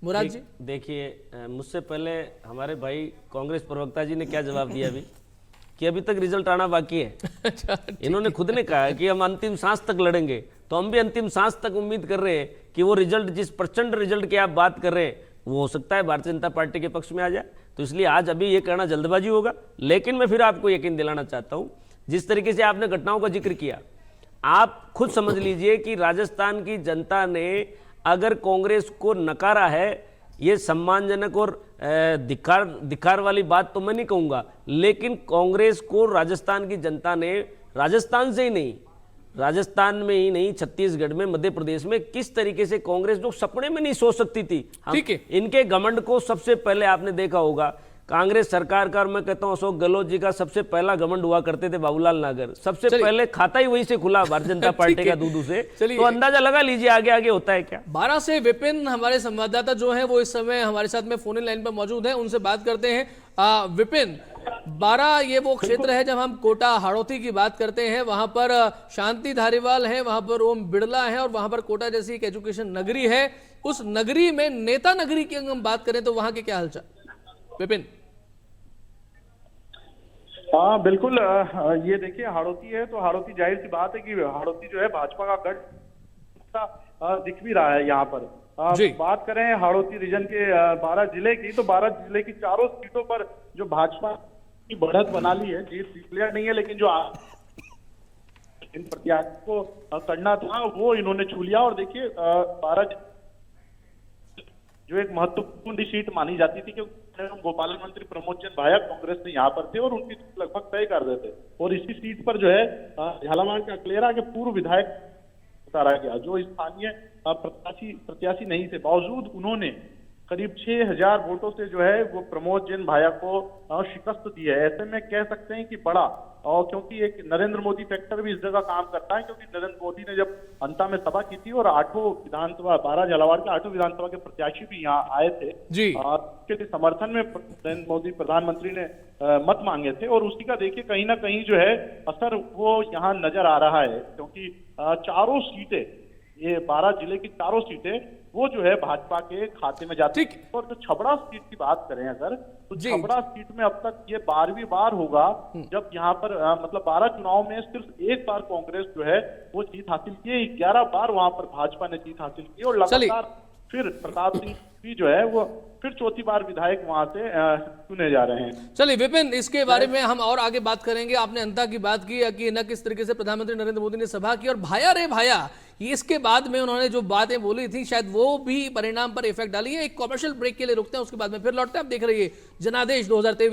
मुराद जी देखिए, मुझसे पहले हमारे भाई कांग्रेस प्रवक्ता जी ने क्या जवाब दिया अभी कि अभी तक रिजल्ट आना बाकी है। अच्छा, इन्होंने खुद ने कहा है कि हम अंतिम सांस तक लड़ेंगे, तो हम भी अंतिम सांस तक उम्मीद कर रहे हैं कि वो रिजल्ट, जिस प्रचंड रिजल्ट की आप बात कर रहे हैं, वो हो सकता है भारतीय जनता पार्टी के पक्ष में आ जाए। तो इसलिए आज अभी ये कहना जल्दबाजी होगा। लेकिन मैं फिर आपको यकीन दिलाना चाहता हूं, जिस तरीके से आपने घटनाओं का जिक्र किया, आप खुद समझ लीजिए कि राजस्थान की जनता ने अगर कांग्रेस को नकारा है, ये सम्मानजनक और धिक्कार वाली बात तो मैं नहीं कहूंगा, लेकिन कांग्रेस को राजस्थान की जनता ने, राजस्थान से ही नहीं, राजस्थान में ही नहीं, छत्तीसगढ़ में, मध्य प्रदेश में किस तरीके से कांग्रेस जो सपने में नहीं सोच सकती थी, ठीक है, इनके घमंड को सबसे पहले आपने देखा होगा। कांग्रेस सरकार का, और मैं कहता हूं अशोक गहलोत जी का सबसे पहला घमंड हुआ करते थे बाबूलाल नागर, सबसे पहले खाता ही वहीं से खुला भारतीय जनता पार्टी का दूध से। तो अंदाजा लगा लीजिए आगे आगे होता है क्या। 12 से विपिन हमारे संवाददाता जो है वो इस समय हमारे साथ में फोन इन लाइन पर मौजूद है, उनसे बात करते हैं। विपिन, 12 ये वो क्षेत्र है, जब हम कोटा हाड़ौती की बात करते हैं वहां पर शांति धारीवाल है, वहां पर ओम बिड़ला है, और वहां पर कोटा जैसी एक एजुकेशन नगरी है। उस नगरी में नेता नगरी की अगर हम बात करें तो वहां के क्या हालचाल? विपिन। हाँ बिल्कुल, ये देखिए हाड़ौती है तो हाड़ौती जाहिर सी बात है कि हाड़ौती जो है भाजपा का गढ़ दिख भी रहा है यहाँ पर। बात करें हाड़ौती रीजन के 12 जिले की, तो 12 जिले की चारों सीटों पर जो भाजपा की बढ़त बना ली है, जीत क्लियर नहीं है, लेकिन जो इन प्रत्याशियों को करना था वो इन्होंने छू लिया। और देखिए 12 जो एक महत्वपूर्ण सीट मानी जाती थी, क्योंकि गोपालन मंत्री प्रमोद चंद भाया कांग्रेस में यहाँ पर थे और उनकी सीट लगभग तय कर देते, और इसी सीट पर जो है झालावाड़ के अकलेरा के पूर्व विधायक उतारा गया, जो स्थानीय प्रत्याशी नहीं थे। बावजूद उन्होंने करीब 6000 वोटों से जो है वो प्रमोद जैन भाया को शिकस्त दी है। ऐसे में कह सकते हैं कि बड़ा, और क्योंकि एक नरेंद्र मोदी फैक्टर भी इस जगह काम करता है, क्योंकि नरेंद्र मोदी ने जब अंता में सभा की थी और 8 विधानसभा, 12 झालावाड़ के 8 विधानसभा के प्रत्याशी भी यहाँ आए थे जी, उसके लिए समर्थन में नरेंद्र मोदी प्रधानमंत्री ने मत मांगे थे, और उसी का देखिए कहीं ना कहीं जो है असर वो यहाँ नजर आ रहा है, क्योंकि चारों सीटें, ये 12 जिले की चारों सीटें वो जो है भाजपा के खाते में जाती है। और जो छबड़ा सीट की बात करें अगर, तो छबड़ा सीट में अब तक ये 12वीं बार होगा जब यहाँ पर मतलब 12 चुनाव में सिर्फ एक बार कांग्रेस जो है वो जीत हासिल की, 11 बार वहां पर भाजपा ने जीत हासिल की, और लगातार फिर प्रताप सिंह भी जो है वो फिर चौथी बार विधायक वहां से चुने जा रहे हैं। चलिए विपिन, इसके बारे में हम और आगे बात करेंगे। आपने अंता की बात की कि न किस तरीके से प्रधानमंत्री नरेंद्र मोदी ने सभा की, और भाया रे भाया, इसके बाद में उन्होंने जो बातें बोली थी शायद वो भी परिणाम पर इफेक्ट डाली है। एक कॉमर्शियल ब्रेक के लिए रुकते हैं, उसके बाद में फिर लौटते हैं। आप देख रही है जनादेश 2023।